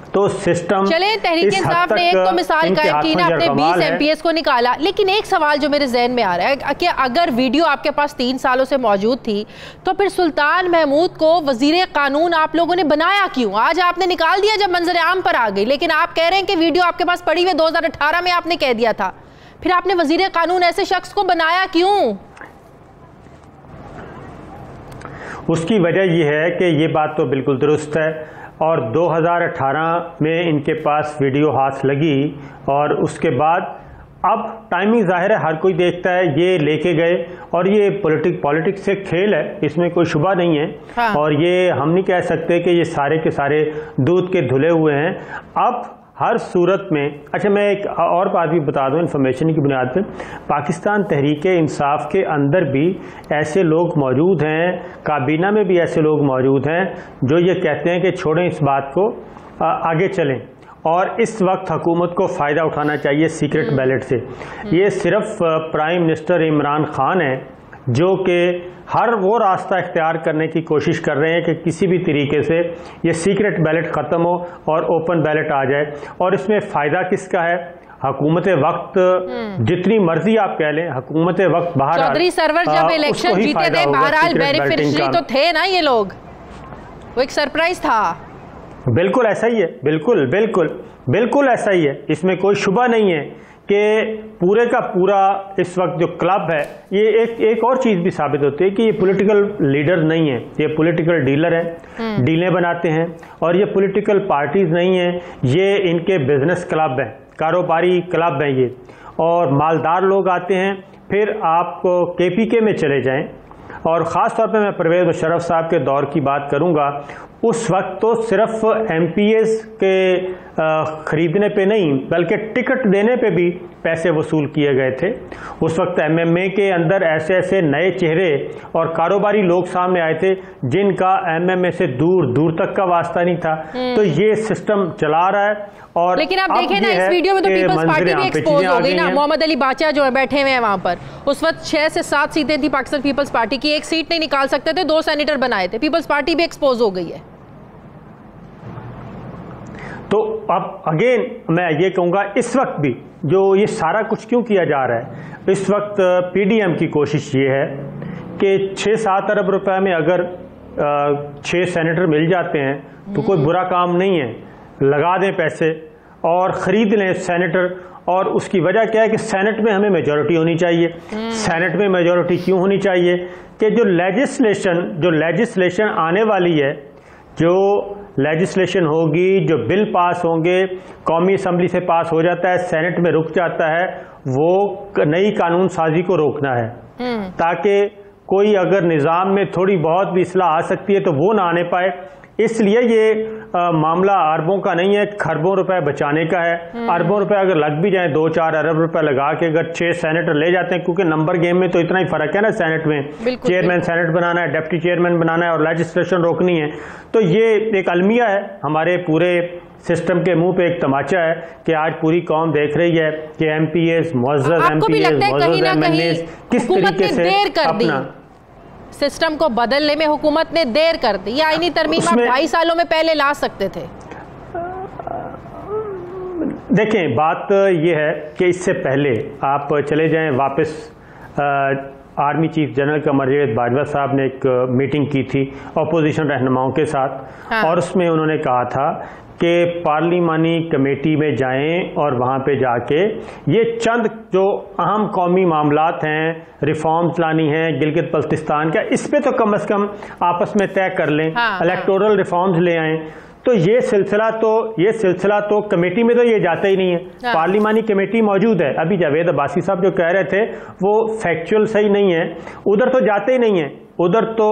तो सिस्टम, चले तहरीक इंसाफ ने एक तो मिसाल कायम की ना, आपने 20 एमपीएस को निकाला, लेकिन एक सवाल जो मेरे जहन में आ रहा है कि अगर वीडियो आपके पास 3 सालों से मौजूद थी तो फिर सुल्तान महमूद को वजीर कानून आप लोगों ने बनाया क्यों? आज आपने निकाल दिया जब मंजर आम पर आ गई, लेकिन आप कह रहे हैं कि वीडियो आपके पास पड़ी हुई 2018 में आपने कह दिया था, फिर आपने वजीर कानून ऐसे शख्स को बनाया क्यों? उसकी वजह यह है कि ये बात तो बिल्कुल दुरुस्त है, और 2018 में इनके पास वीडियो हाथ लगी और उसके बाद अब टाइमिंग जाहिर है हर कोई देखता है, ये लेके गए और ये पॉलिटिक्स से खेल है, इसमें कोई शुबा नहीं है। हाँ। और ये हम नहीं कह सकते कि ये सारे के सारे दूध के धुले हुए हैं। अब हर सूरत में, अच्छा मैं एक और बात भी बता दूं इन्फॉर्मेशन की बुनियाद पे, पाकिस्तान तहरीक इंसाफ के अंदर भी ऐसे लोग मौजूद हैं, काबीना में भी ऐसे लोग मौजूद हैं जो ये कहते हैं कि छोड़ें इस बात को, आगे चलें, और इस वक्त हुकूमत को फ़ायदा उठाना चाहिए सीक्रेट बैलेट से। ये सिर्फ प्राइम मिनिस्टर इमरान खान है जो कि हर वो रास्ता इख्तियार करने की कोशिश कर रहे हैं कि किसी भी तरीके से ये सीक्रेट बैलेट ख़त्म हो और ओपन बैलेट आ जाए। और इसमें फ़ायदा किसका है? हुकूमत वक्त, जितनी मर्जी आप कह लें, हुकूमत वक्त बाहर, चौधरी सरवर जब इलेक्शन जीते थे बहरहाल बेनिफिशियरी तो थे ना ये लोग, वो एक सरप्राइज था। बिल्कुल ऐसा ही है, बिल्कुल ऐसा ही है, इसमें कोई शुबा नहीं है कि पूरे का पूरा इस वक्त जो क्लब है, ये एक और चीज़ भी साबित होती है कि ये पॉलिटिकल लीडर नहीं है, ये पॉलिटिकल डीलर हैं, डीलें बनाते हैं, और ये पॉलिटिकल पार्टीज नहीं है, ये इनके बिजनेस क्लब हैं, कारोबारी क्लब हैं ये, और मालदार लोग आते हैं। फिर आप केपीके में चले जाएं, और ख़ास तौर पे मैं परवेज़ मुशर्रफ साहब के दौर की बात करूंगा, उस वक्त तो सिर्फ एमपीएस के खरीदने पे नहीं बल्कि टिकट देने पे भी पैसे वसूल किए गए थे। उस वक्त एमएमए के अंदर ऐसे ऐसे नए चेहरे और कारोबारी लोग सामने आए थे जिनका एमएमए से दूर दूर तक का वास्ता नहीं था। तो ये सिस्टम चला रहा है। और लेकिन आप देखें ना, इस वीडियो में तो पीपल्स पार्टी भी एक्सपोज हो गई ना। मोहम्मद अली बाचा जो है बैठे हुए हैं वहां पर, उस वक्त 6 से 7 सीटें थी पाकिस्तान पीपल्स पार्टी की, एक सीट नहीं निकाल सकते थे, 2 सेनेटर बनाए थे, पीपल्स पार्टी भी एक्सपोज हो गई है। तो अब अगेन मैं ये कहूँगा, इस वक्त भी जो ये सारा कुछ क्यों किया जा रहा है, इस वक्त पीडीएम की कोशिश ये है कि 6-7 अरब रुपए में अगर 6 सेनेटर मिल जाते हैं तो कोई बुरा काम नहीं है, लगा दें पैसे और ख़रीद लें सेनेटर। और उसकी वजह क्या है कि सेनेट में हमें मेजॉरिटी होनी चाहिए। सेनेट में मेजॉरिटी क्यों होनी चाहिए कि जो लेजिस्लेशन आने वाली है, जो लेजिस्लेशन होगी, जो बिल पास होंगे, कौमी असम्बली से पास हो जाता है, सेनेट में रुक जाता है, वो नई कानून साजी को रोकना है, ताकि कोई अगर निज़ाम में थोड़ी बहुत भी इस्लाह आ सकती है तो वो ना आने पाए। इसलिए ये मामला अरबों का नहीं है, खरबों रुपए बचाने का है। अरबों रुपए अगर लग भी जाए, 2-4 अरब रुपए लगा के अगर 6 सेनेटर ले जाते हैं, क्योंकि नंबर गेम में तो इतना ही फर्क है ना, सेनेट में चेयरमैन सेनेट बनाना है, डिप्टी चेयरमैन बनाना है और लेजिस्लेशन रोकनी है, तो ये एक अलमिया है, हमारे पूरे सिस्टम के मुंह पे एक तमाचा है कि आज पूरी कौम देख रही है कि एमपीएस, मुअज़्ज़ज़ एमपीएस, मुअज़्ज़ज़ एमएनएस किस तरीके से अपना सिस्टम को बदलने में हुकूमत ने देर कर दी। या आईनी तरमीम आप 2.5 सालों में पहले ला सकते थे। देखें, बात यह है कि इससे पहले आप चले जाएं वापस, army chief general Qamar Javed Bajwa साहब ने एक मीटिंग की थी अपोजिशन रहनुमाओं के साथ, और उसमें उन्होंने कहा था कि पार्लिमानी कमेटी में जाएं और वहाँ पे जाके ये चंद जो अहम कौमी मामलात हैं, रिफॉर्म्स लानी है गिलगित बल्तिस्तान का, इस पे तो कम से कम आपस में तय कर लें, इलेक्टोरल रिफॉर्म्स ले आएं। तो ये सिलसिला तो कमेटी में तो ये जाता ही नहीं है। पार्लिमानी कमेटी मौजूद है, अभी जावेद अब्बासी साहब जो कह रहे थे वो फैक्चुअल सही नहीं है, उधर तो जाते ही नहीं है, उधर तो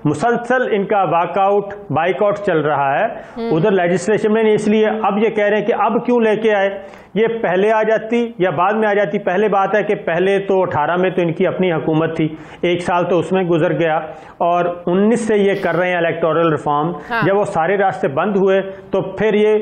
मुसलसल इनका वॉकआउट बाइकआउट चल रहा है, उधर लेजिस्लेशन में नहीं। इसलिए अब ये कह रहे हैं कि अब क्यों लेके आए, ये पहले आ जाती या बाद में आ जाती। पहले बात है कि पहले तो 18 में तो इनकी अपनी हुकूमत थी, 1 साल तो उसमें गुजर गया, और 19 से ये कर रहे हैं इलेक्टोरल रिफॉर्म। जब वो सारे रास्ते बंद हुए तो फिर ये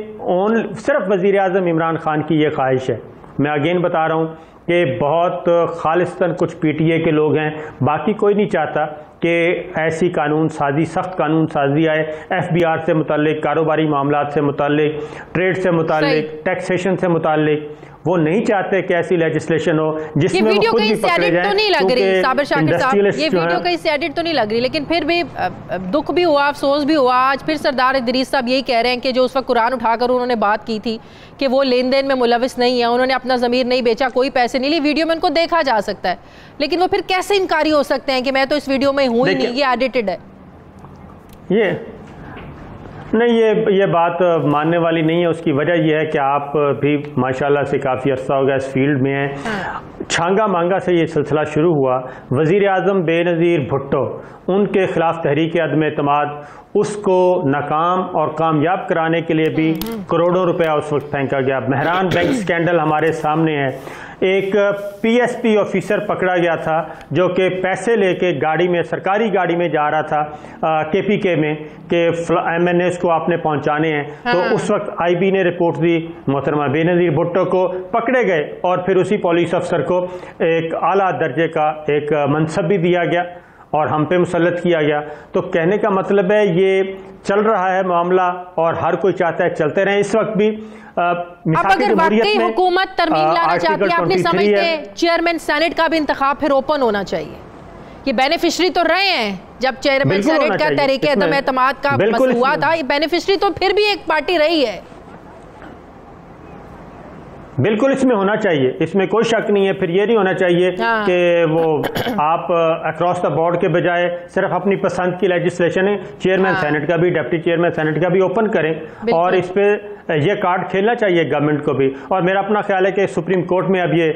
सिर्फ वजीर आज़म इमरान खान की ये ख्वाहिश है। मैं अगेन बता रहा हूँ कि बहुत खालिस्तन कुछ पीटीए के लोग हैं, बाकी कोई नहीं चाहता कि ऐसी कानून साजी, सख्त कानून साजी आए एफबीआर से मुताल्लिक, कारोबारी मामलात से मुताल्लिक, ट्रेड से मुताल्लिक, टैक्सेशन से मुताल्लिक। वो नहीं चाहते कि ऐसी लेजिस्लेशन हो जिसमें वो खुद भी पकड़े जाएं। तो नहीं लग रही साबिर शाकिर साहब, ये वीडियो कहीं से एडिट तो नहीं लग रही, लेकिन फिर भी दुख भी हुआ, अफसोस भी हुआ। आज फिर सरदार इदरीस साहब यही कह रहे हैं कि जो उस वक्त कुरान उठाकर उन्होंने बात की थी कि वो लेन देन में मुलविस नहीं है, उन्होंने अपना ज़मीर नहीं बेचा, कोई पैसे नहीं लिए। वीडियो में उनको देखा जा सकता है, लेकिन वो फिर कैसे इनकारी हो सकते हैं कि मैं तो इस वीडियो में हूँ ही नहीं, ये एडिटेड है। ये नहीं, ये बात मानने वाली नहीं है। उसकी वजह यह है कि आप भी माशाल्लाह से काफ़ी अर्सा हो गया इस फील्ड में हैं। छांगा मांगा से ये सिलसिला शुरू हुआ। वज़ीर आज़म बेनज़ीर भुट्टो, उनके खिलाफ तहरीक अदम एतमाद, उसको नाकाम और कामयाब कराने के लिए भी करोड़ों रुपया उस वक्त फेंका गया। मेहरान बैंक स्कैंडल हमारे सामने है। एक पीएसपी ऑफिसर पकड़ा गया था जो कि पैसे लेके गाड़ी में, सरकारी गाड़ी में जा रहा था केपीके में कि एमएनएस को आपने पहुंचाने हैं। तो उस वक्त आईबी ने रिपोर्ट दी, मोहतरमा बेनज़ीर भुट्टो को पकड़े गए और फिर उसी पुलिस अफसर को एक आला दर्जे का एक मनसब भी दिया गया और हम पे मुसल्लत किया गया। तो कहने का मतलब है ये चल रहा है मामला और हर कोई चाहता है चलते रहे। इस वक्त भी अब अगर वाकई हुकूमत तरमीम लाना चाहती है, आपने समझते चेयरमैन सेनेट का भी इंतखाब फिर ओपन होना चाहिए। ये बेनिफिशरी तो रहे हैं जब चेयरमैन सेनेट का तहरीक अदम एतमाद का मसला हुआ था, ये बेनिफिशरी तो फिर भी एक पार्टी रही है। बिल्कुल इसमें होना चाहिए, इसमें कोई शक नहीं है। फिर ये नहीं होना चाहिए कि वो आप अक्रॉस द बोर्ड के बजाय सिर्फ अपनी पसंद की लेजिस्लेशन है, चेयरमैन सेनेट का भी, डिप्टी चेयरमैन सेनेट का भी ओपन करें और इस पे ये कार्ड खेलना चाहिए गवर्नमेंट को भी। और मेरा अपना ख्याल है कि सुप्रीम कोर्ट में अब ये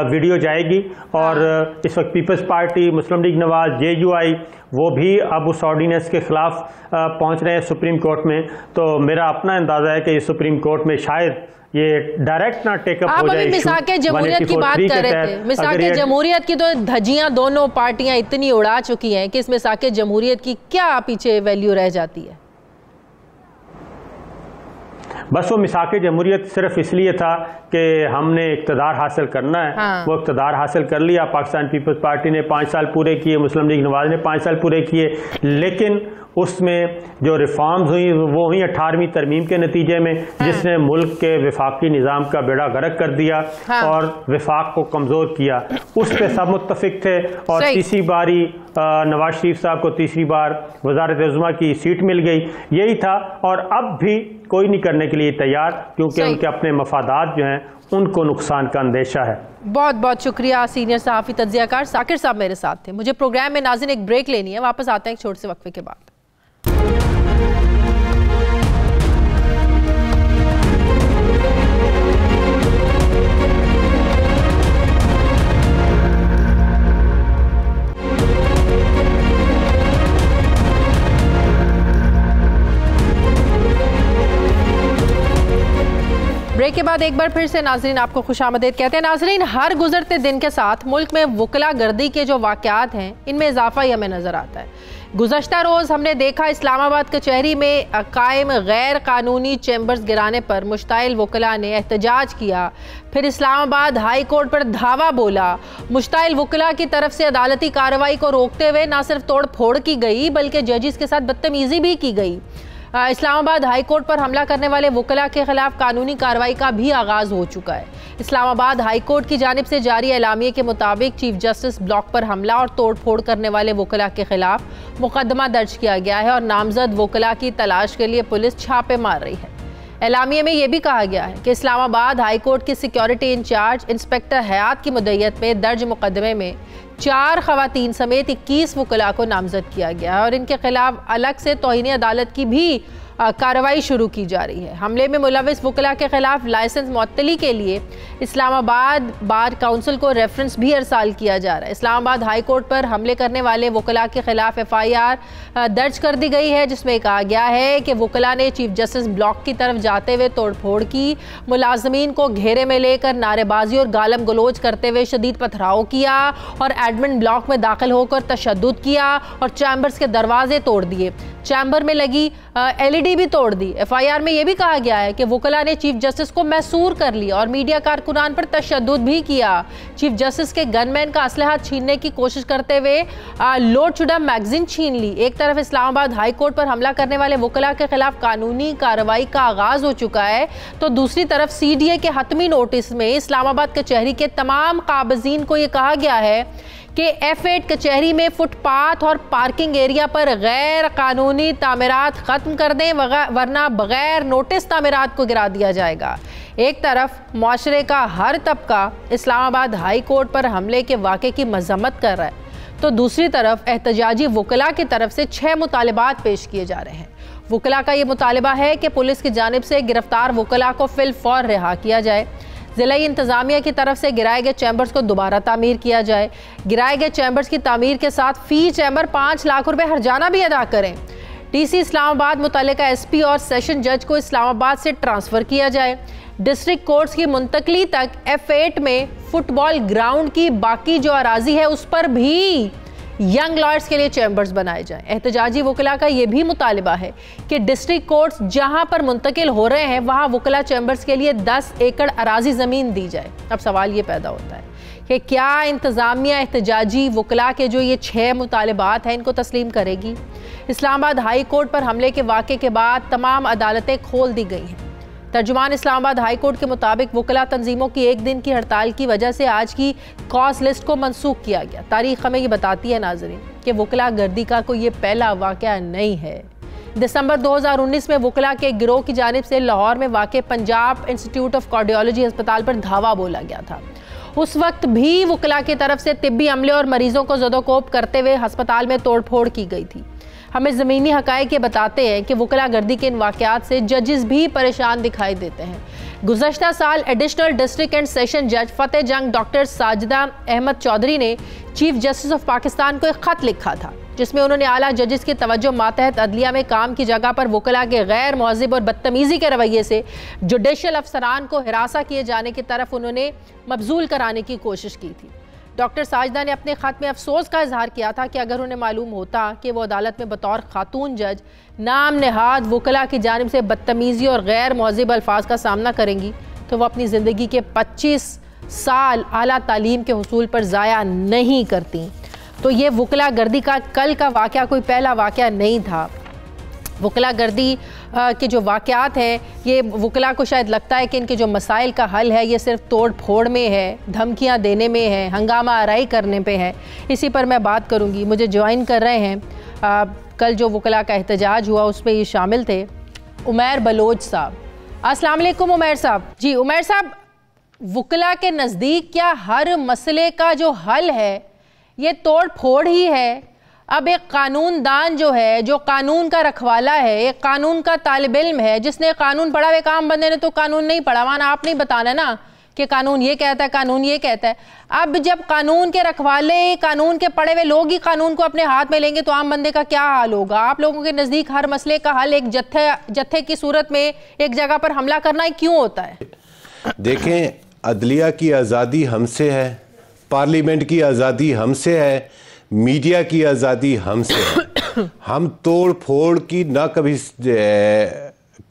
वीडियो जाएगी और इस वक्त पीपल्स पार्टी, मुस्लिम लीग नवाज, JUI वो भी अब उस ऑर्डिनेंस के खिलाफ पहुंच रहे हैं सुप्रीम कोर्ट में। तो मेरा अपना अंदाजा है कि ये सुप्रीम कोर्ट में शायद ये डायरेक्ट ना टेकअप हो जाए। आप मिसाके जमहूरियत की बात कर रहे थे, मिसाके जमहूरियत की तो धज्जियां दोनों पार्टियां इतनी उड़ा चुकी हैं कि इस मिसाके जमहूरियत की क्या पीछे वैल्यू रह जाती है? बस वो मिसाके जमहूरियत सिर्फ इसलिए था कि हमने इक़्तिदार हासिल करना है। वो इक़्तिदार हासिल कर लिया। पाकिस्तान पीपल्स पार्टी ने 5 साल पूरे किए, मुस्लिम लीग नवाज ने 5 साल पूरे किए, लेकिन उसमें जो रिफॉर्म्स हुई वो हुई 18वीं तरमीम के नतीजे में, जिसने मुल्क के वफाकी निज़ाम का बेड़ा गर्क कर दिया और वफाक को कमज़ोर किया। उस पर सब मुत्तफिक थे और तीसरी बारी नवाज शरीफ साहब को तीसरी बार वज़ारत-ए-उज़्मा की सीट मिल गई, यही था। और अब भी कोई नहीं करने के लिए तैयार, क्योंकि उनके अपने मफादात जो हैं उनको नुकसान का अंदेशा है। बहुत बहुत शुक्रिया सीनियर सहाफ़ी तज्ज़ियाकार साकिर साहब मेरे साथ थे। मुझे प्रोग्राम में नाज़रीन एक ब्रेक लेनी है, वापस आते हैं एक छोटे से वक्फे के बाद। ब्रेक के बाद एक बार फिर से नाजरीन आपको खुशामदीद कहते हैं। नाजरीन, हर गुजरते दिन के साथ मुल्क में वकला गर्दी के जो वाक़यात हैं इनमें इजाफा ही हमें नज़र आता है। गुज़श्ता रोज़ हमने देखा इस्लामाबाद कचहरी में कायम गैर कानूनी चैम्बर्स गिराने पर मुश्ताइल वकला ने एहतजाज किया, फिर इस्लामाबाद हाई कोर्ट पर धावा बोला। मुश्ताइल वकला की तरफ से अदालती कार्रवाई को रोकते हुए न सिर्फ तोड़ फोड़ की गई बल्कि जजिस के साथ बदतमीज़ी भी की गई। इस्लामाबाद हाई कोर्ट पर हमला करने वाले वकला के खिलाफ कानूनी कार्रवाई का भी आगाज़ हो चुका है। इस्लामाबाद हाई कोर्ट की जानिब से जारी एलामिये के मुताबिक चीफ जस्टिस ब्लॉक पर हमला और तोड़ फोड़ करने वाले वकला के खिलाफ मुकदमा दर्ज किया गया है और नामजद वकला की तलाश के लिए पुलिस छापे मार रही है। एलामिये में यह भी कहा गया है कि इस्लामाबाद हाई कोर्ट की सिक्योरिटी इंचार्ज इंस्पेक्टर हयात की मुद्दत में दर्ज मुकदमे में 4 खवातीन समेत 21 वकला को नामजद किया गया है और इनके खिलाफ अलग से तौहीन अदालत की भी कार्रवाई शुरू की जा रही है। हमले में मुलविस वकला के खिलाफ लाइसेंस मुअत्तली के लिए इस्लामाबाद बार काउंसिल को रेफरेंस भी अरसाल किया जा रहा है। इस्लामाबाद हाई कोर्ट पर हमले करने वाले वकला के खिलाफ FIR दर्ज कर दी गई है, जिसमें कहा गया है कि वकला ने चीफ जस्टिस ब्लॉक की तरफ जाते हुए तोड़फोड़ की, मुलाजमीन को घेरे में लेकर नारेबाजी और गालम गलोच करते हुए शदीद पथराव किया और एडमिन ब्लॉक में दाखिल होकर तशद्दुद किया और चैम्बर्स के दरवाजे तोड़ दिए, चैम्बर में लगी LED भी तोड़ दी। FIR में यह भी कहा गया है कि वकला ने चीफ जस्टिस को मैसूर कर लिया और मीडिया कारकुनान पर तशद्दुद भी किया। चीफ जस्टिस के गनमैन का असलहा छीनने की कोशिश करते हुए लोडशुदा मैगजीन छीन ली। एक तरफ इस्लामाबाद हाई कोर्ट पर हमला करने वाले वकला के खिलाफ कानूनी कार्रवाई का आगाज हो चुका है, तो दूसरी तरफ CDA के हतमी नोटिस में इस्लामाबाद कचहरी के तमाम काबिजीन को यह कहा गया है कि F8 कचहरी में फुटपाथ और पार्किंग एरिया पर गैर कानूनी तामीरात ख़त्म कर दें, वरना बगैर नोटिस तामीरात को गिरा दिया जाएगा। एक तरफ मुआशरे का हर तबका इस्लामाबाद हाई कोर्ट पर हमले के वाक़े की मज़म्मत कर रहा है, तो दूसरी तरफ एहतजाजी वकला की तरफ से 6 मुतालबात पेश किए जा रहे हैं। वकला का ये मुतालबा है कि पुलिस की जानिब से गिरफ्तार वकला को फिलफौर रिहा किया जाए, ज़िलाई इंतज़ामिया की तरफ से गिराए गए चैम्बर्स को दोबारा तामीर किया जाए, गिराए गए चैम्बर्स की तामीर के साथ फ़ी चैम्बर 5 लाख रुपए हर्जाना भी अदा करें। DC इस्लामाबाद मुतल्लिका SP और सेशन जज को इस्लामाबाद से ट्रांसफ़र किया जाए। डिस्ट्रिक्ट कोर्ट्स की मुंतकली तक F8 में फुटबॉल ग्राउंड की बाकी जो अराजी है उस पर भी यंग लॉयर्स के लिए चैम्बर्स बनाए जाएं। एहतजाजी वकला का यह भी मुतालबा है कि डिस्ट्रिक्ट कोर्ट्स जहां पर मुंतकिल हो रहे हैं वहां वकला चैम्बर्स के लिए 10 एकड़ अराजी ज़मीन दी जाए। अब सवाल ये पैदा होता है कि क्या इंतज़ामिया एहतजाजी वकला के जो ये 6 मुतालबात हैं इनको तस्लीम करेगी? इस्लामाबाद हाई कोर्ट पर हमले के वाक़े के बाद तमाम अदालतें खोल दी गई हैं। तर्जुमान इस्लामाबाद हाई कोर्ट के मुताबिक वकला तंजीमों की 1 दिन की हड़ताल की वजह से आज की कॉज लिस्ट को मनसूख किया गया। तारीख हमें ये बताती है नाजरीन कि वकला गर्दी का कोई ये पहला वाक़या नहीं है। दिसंबर 2019 में वकला के गिरोह की जानिब से लाहौर में वाक़ पंजाब इंस्टीट्यूट ऑफ कार्डियोलॉजी अस्पताल पर धावा बोला गया था। उस वक्त भी वकला की तरफ से तिब्बी अमले और मरीजों को ज़दोकोब करते हुए अस्पताल में तोड़फोड़ की गई थी। हमें ज़मीनी हक़ाइक़ ये बताते हैं कि वकला गर्दी के इन वाक़यात से जजेस भी परेशान दिखाई देते हैं। गुज़श्ता साल एडिशनल डिस्ट्रिक्ट एंड सेशन जज फ़तेह जंग डॉक्टर साजिदा अहमद चौधरी ने चीफ जस्टिस ऑफ पाकिस्तान को एक ख़त लिखा था, जिसमें उन्होंने आला जजेस की तवज्जो मातहत अदलिया में काम की जगह पर वकला के गैर मुहज़्ज़िब और बदतमीज़ी के रवैये से जुडिशल अफसरान को हिरासा किए जाने की तरफ उन्होंने मबजूल कराने की कोशिश की थी। डॉक्टर साजिदा ने अपने ख़त में अफसोस का इजहार किया था कि अगर उन्हें मालूम होता कि वो अदालत में बतौर खातून जज नाम नहाद वकला की जानिब से बदतमीज़ी और गैर मुहज़्ज़िब अल्फाज का सामना करेंगी तो वो अपनी ज़िंदगी के 25 साल आला तालीम के हुसूल पर ज़ाया नहीं करती। तो ये वकला गर्दी का कल का वाक़या कोई पहला वाक़या नहीं था। वकला गर्दी के जो वाक़यात हैं ये वकला को शायद लगता है कि इनके जो मसाइल का हल है ये सिर्फ तोड़ फोड़ में है, धमकियां देने में है, हंगामा आराई करने पे है। इसी पर मैं बात करूंगी। मुझे ज्वाइन कर रहे हैं कल जो वकला का एहतजाज हुआ उसमें ये शामिल थे उमैर बलोच साहब। अस्सलाम वालेकुम उमैर साहब। जी उमैर साहब, वकला के नज़दीक क्या हर मसले का जो हल है ये तोड़ फोड़ ही है? अब एक कानूनदान जो है, जो कानून का रखवाला है, एक कानून का तालिब इल्म है, जिसने कानून पढ़ा हुआ, काम बंदे ने तो कानून नहीं पढ़ा, वरना आप नहीं बताना ना कि कानून ये कहता है, कानून ये कहता है। अब जब कानून के रखवाले, कानून के पढ़े हुए लोग ही कानून को अपने हाथ में लेंगे तो आम बंदे का क्या हाल होगा? आप लोगों के नज़दीक हर मसले का हल एक जत्थे की सूरत में एक जगह पर हमला करना ही क्यों होता है? देखें, अदलिया की आज़ादी हमसे है, पार्लियामेंट की आज़ादी हमसे है, मीडिया की आज़ादी हमसे है। हम तोड़ फोड़ की ना कभी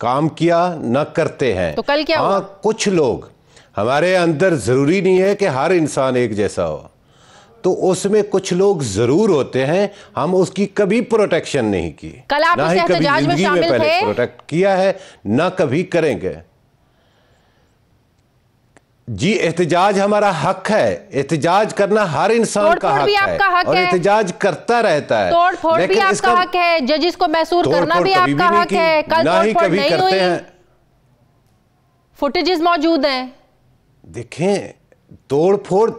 काम किया ना करते हैं। तो कल क्या हुआ? कुछ लोग हमारे अंदर, ज़रूरी नहीं है कि हर इंसान एक जैसा हो, तो उसमें कुछ लोग ज़रूर होते हैं, हम उसकी कभी प्रोटेक्शन नहीं की, कल आप ना ही कभी जिंदगी में पहले प्रोटेक्ट किया है, ना कभी करेंगे। जी, एहतजाज हमारा हक है, एहतजाज करना हर इंसान का हक है और एहतजाज करता रहता है। तोड़ फोड़ भी आपका हक है, जजिस को महसूर करना भी आपका हक है। कल ना ही कभी करते हैं। फुटेजेस मौजूद हैं। देखें, तोड़ फोड़,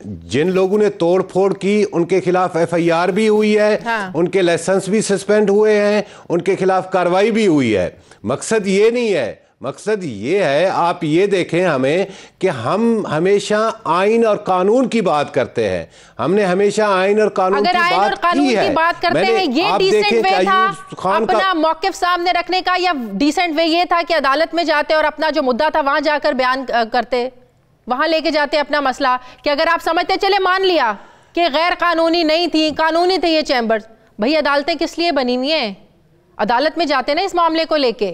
जिन लोगों ने तोड़ फोड़ की उनके खिलाफ FIR भी हुई है। हाँ। उनके लाइसेंस भी सस्पेंड हुए हैं, उनके खिलाफ कार्रवाई भी हुई है। मकसद ये नहीं है, मकसद ये है, आप ये देखें हमें कि हम हमेशा आइन और कानून की बात करते हैं। हमने हमेशा आइन और कानून की बात करते हैं, ये डिसेंट वे था अपना मौकिफ सामने रखने का, या डिसेंट वे ये था कि अदालत में जाते और अपना जो मुद्दा था वहां जाकर बयान करते, वहां लेके जाते अपना मसला, कि अगर आप समझते, चले मान लिया कि गैर कानूनी नहीं थी, कानूनी थे ये चैम्बर्स, भाई अदालतें किस लिए बनी हुई हैं? अदालत में जाते ना इस मामले को लेके।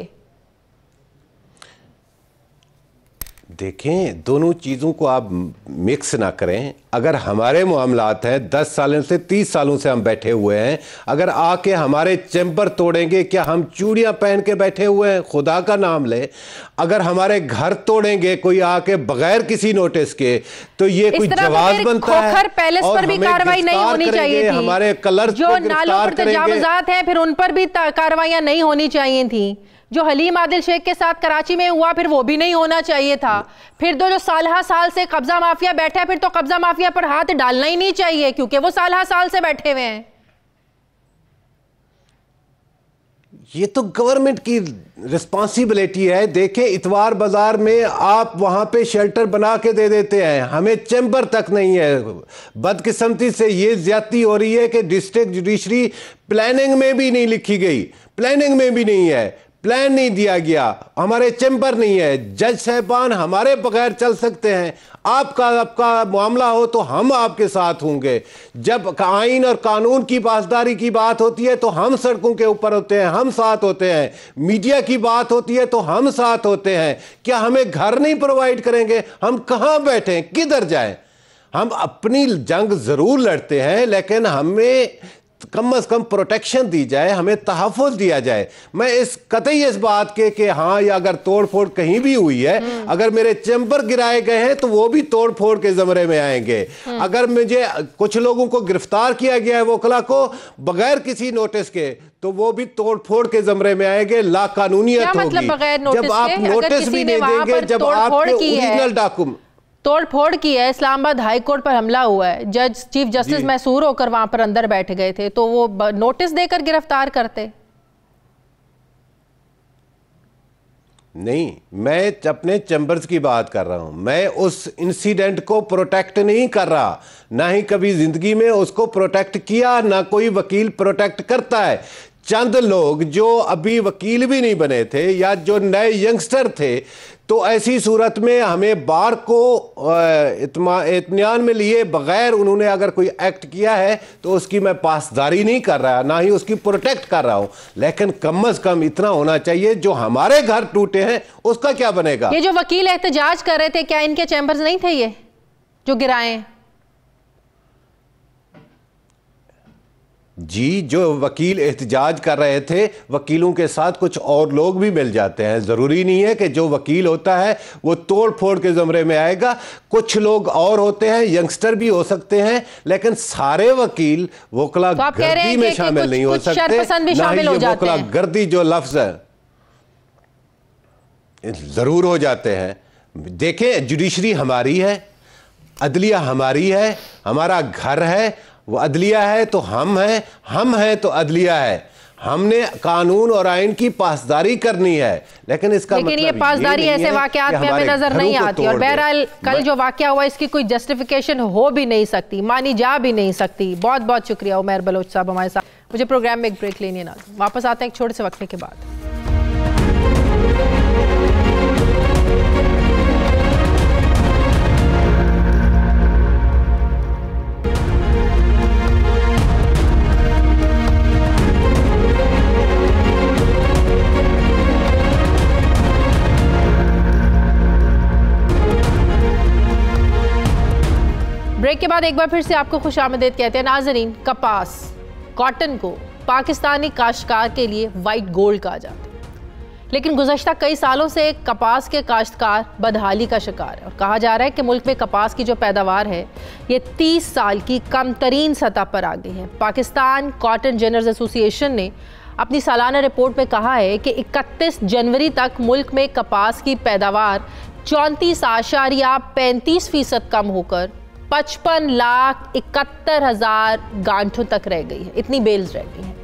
देखें, दोनों चीज़ों को आप मिक्स ना करें। अगर हमारे मामलात हैं, 10 सालों से 30 सालों से हम बैठे हुए हैं, अगर आके हमारे चैम्बर तोड़ेंगे, क्या हम चूड़ियां पहन के बैठे हुए हैं? खुदा का नाम ले, अगर हमारे घर तोड़ेंगे कोई आके बगैर किसी नोटिस के, तो ये कोई जवाब बनता है? पैलेस पर भी कार्रवाई नहीं होनी चाहिए थी। हमारे कलर जो नालों पर तजावुजात हैं, फिर उन पर भी कार्रवाइयां नहीं होनी चाहिए थी। जो हलीम आदिल शेख के साथ कराची में हुआ, फिर वो भी नहीं होना चाहिए था। फिर जो सालहा साल से कब्जा माफिया बैठा है, फिर तो कब्जा माफिया पर हाथ डालना ही नहीं चाहिए, क्योंकि वो सालहा साल से बैठे हुए हैं। ये तो गवर्नमेंट की रिस्पॉन्सिबिलिटी है। देखें, इतवार बाजार में आप वहां पे शेल्टर बना के दे देते हैं, हमें चैम्बर तक नहीं है। बदकिस्मती से ये ज्यादती हो रही है कि डिस्ट्रिक्ट जुडिशरी प्लानिंग में भी नहीं लिखी गई, प्लानिंग में भी नहीं है, प्लान नहीं दिया गया, हमारे चैम्बर नहीं है। जज साहबान हमारे बगैर चल सकते हैं, आपका मामला हो तो हम आपके साथ होंगे। जब आइन और कानून की पासदारी की बात होती है तो हम सड़कों के ऊपर होते हैं, हम साथ होते हैं। मीडिया की बात होती है तो हम साथ होते हैं। क्या हमें घर नहीं प्रोवाइड करेंगे? हम कहां बैठें, किधर जाएं? हम अपनी जंग जरूर लड़ते हैं, लेकिन हमें कम से कम प्रोटेक्शन दी जाए, हमें तहफ़्फ़ुज़ दिया जाए। मैं कतई इस बात के कि हाँ, या अगर तोड़ फोड़ कहीं भी हुई है, अगर मेरे चैम्बर गिराए गए हैं तो वो भी तोड़ फोड़ के ज़मरे में आएंगे। अगर मुझे कुछ लोगों को गिरफ्तार किया गया है वकला को बगैर किसी नोटिस के, तो वो भी तोड़ फोड़ के ज़मरे में आएंगे। ला कानूनियत होगी जब आप नोटिस भी नहीं देंगे, जब आपके ओरिजिनल डॉक्यूमेंट। तोड़ फोड़ की है, इस्लामाबाद हाई कोर्ट पर हमला हुआ है, जज चीफ जस्टिस मैसूर होकर वहां पर अंदर बैठ गए थे, तो वो नोटिस देकर गिरफ्तार करते? नहीं, मैं अपने चैम्बर्स की बात कर रहा हूं। मैं उस इंसिडेंट को प्रोटेक्ट नहीं कर रहा, ना ही कभी जिंदगी में उसको प्रोटेक्ट किया, ना कोई वकील प्रोटेक्ट करता है। चंद लोग जो अभी वकील भी नहीं बने थे या जो नए यंगस्टर थे, तो ऐसी सूरत में हमें बार को इत्मीनान में लिए बगैर उन्होंने अगर कोई एक्ट किया है तो उसकी मैं पासदारी नहीं कर रहा, ना ही उसकी प्रोटेक्ट कर रहा हूं। लेकिन कम से कम इतना होना चाहिए, जो हमारे घर टूटे हैं उसका क्या बनेगा? ये जो वकील एहतजाज कर रहे थे, क्या इनके चैम्बर्स नहीं थे ये जो गिराए? जी, जो वकील एहतजाज कर रहे थे, वकीलों के साथ कुछ और लोग भी मिल जाते हैं। ज़रूरी नहीं है कि जो वकील होता है वो तोड़ फोड़ के ज़मरे में आएगा। कुछ लोग और होते हैं, यंगस्टर भी हो सकते हैं, लेकिन सारे वकील वकला गर्दी में शामिल नहीं हो सकते। ना ही ये वकला गर्दी जो लफ्ज़ है ज़रूर हो जाते हैं। देखें, जुडिशरी हमारी है, अदलिया हमारी है, हमारा घर है, वो अदलिया है तो हम हैं तो अदलिया है। हमने कानून और आइन की पासदारी करनी है, लेकिन इसका मतलब ये पासदारी ऐसे वाकयात में हमें नजर नहीं आती। और बहरहाल कल जो वाकया हुआ इसकी कोई जस्टिफिकेशन हो भी नहीं सकती, मानी जा भी नहीं सकती। बहुत बहुत शुक्रिया उमैर बलोच साहब हमारे साथ। मुझे प्रोग्राम में एक ब्रेक लेनी है ना, वापस आते हैं एक छोटे से वक्फे के बाद। ब्रेक के बाद एक बार फिर से आपको खुशामदीद कहते हैं नाजरीन। कपास, कॉटन को पाकिस्तानी काश्तकार के लिए वाइट गोल्ड कहा जाता है, लेकिन गुज़श्ता कई सालों से कपास के काश्तकार बदहाली का शिकार है और कहा जा रहा है कि मुल्क में कपास की जो पैदावार है ये 30 साल की कम तरीन सतह पर आ गई है। पाकिस्तान कॉटन जर्नल्स एसोसिएशन ने अपनी सालाना रिपोर्ट में कहा है कि 31 जनवरी तक मुल्क में कपास की पैदावार 34.35% कम होकर 55,71,000 गांठों तक रह गई है। इतनी बेल्स रह गई हैं,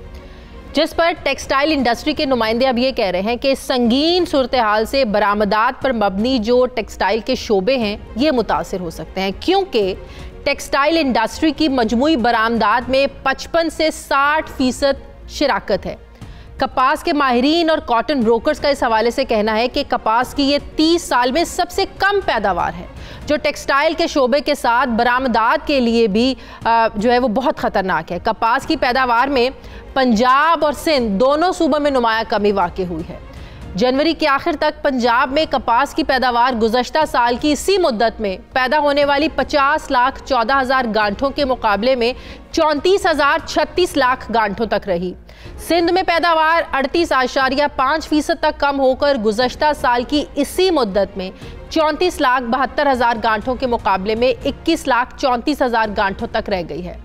जिस पर टेक्सटाइल इंडस्ट्री के नुमाइंदे अब ये कह रहे हैं कि संगीन सूरत हाल से बरामदात पर मबनी जो टेक्सटाइल के शोबे हैं ये मुतासिर हो सकते हैं, क्योंकि टेक्सटाइल इंडस्ट्री की मजमूई बरामदात में 55 से 60% शिराकत है। कपास के माहिरीन और कॉटन ब्रोकर्स का इस हवाले से कहना है कि कपास की ये 30 साल में सबसे कम पैदावार है, जो टेक्सटाइल के शोबे के साथ बरामदात के लिए भी जो है वो बहुत ख़तरनाक है। कपास की पैदावार में पंजाब और सिंध दोनों सूबों में नुमाया कमी वाक़ई हुई है। जनवरी के आखिर तक पंजाब में कपास की पैदावार गुज़श्ता साल की इसी मुद्दत में पैदा होने वाली 50,14,000 गांठों के मुकाबले में 34,36 लाख गांठों तक रही। सिंध में पैदावार 38.5% तक कम होकर गुज़श्ता साल की इसी मुद्दत में 34,72,000 गांठों के मुकाबले में 21,34,000 गांठों तक रह गई है।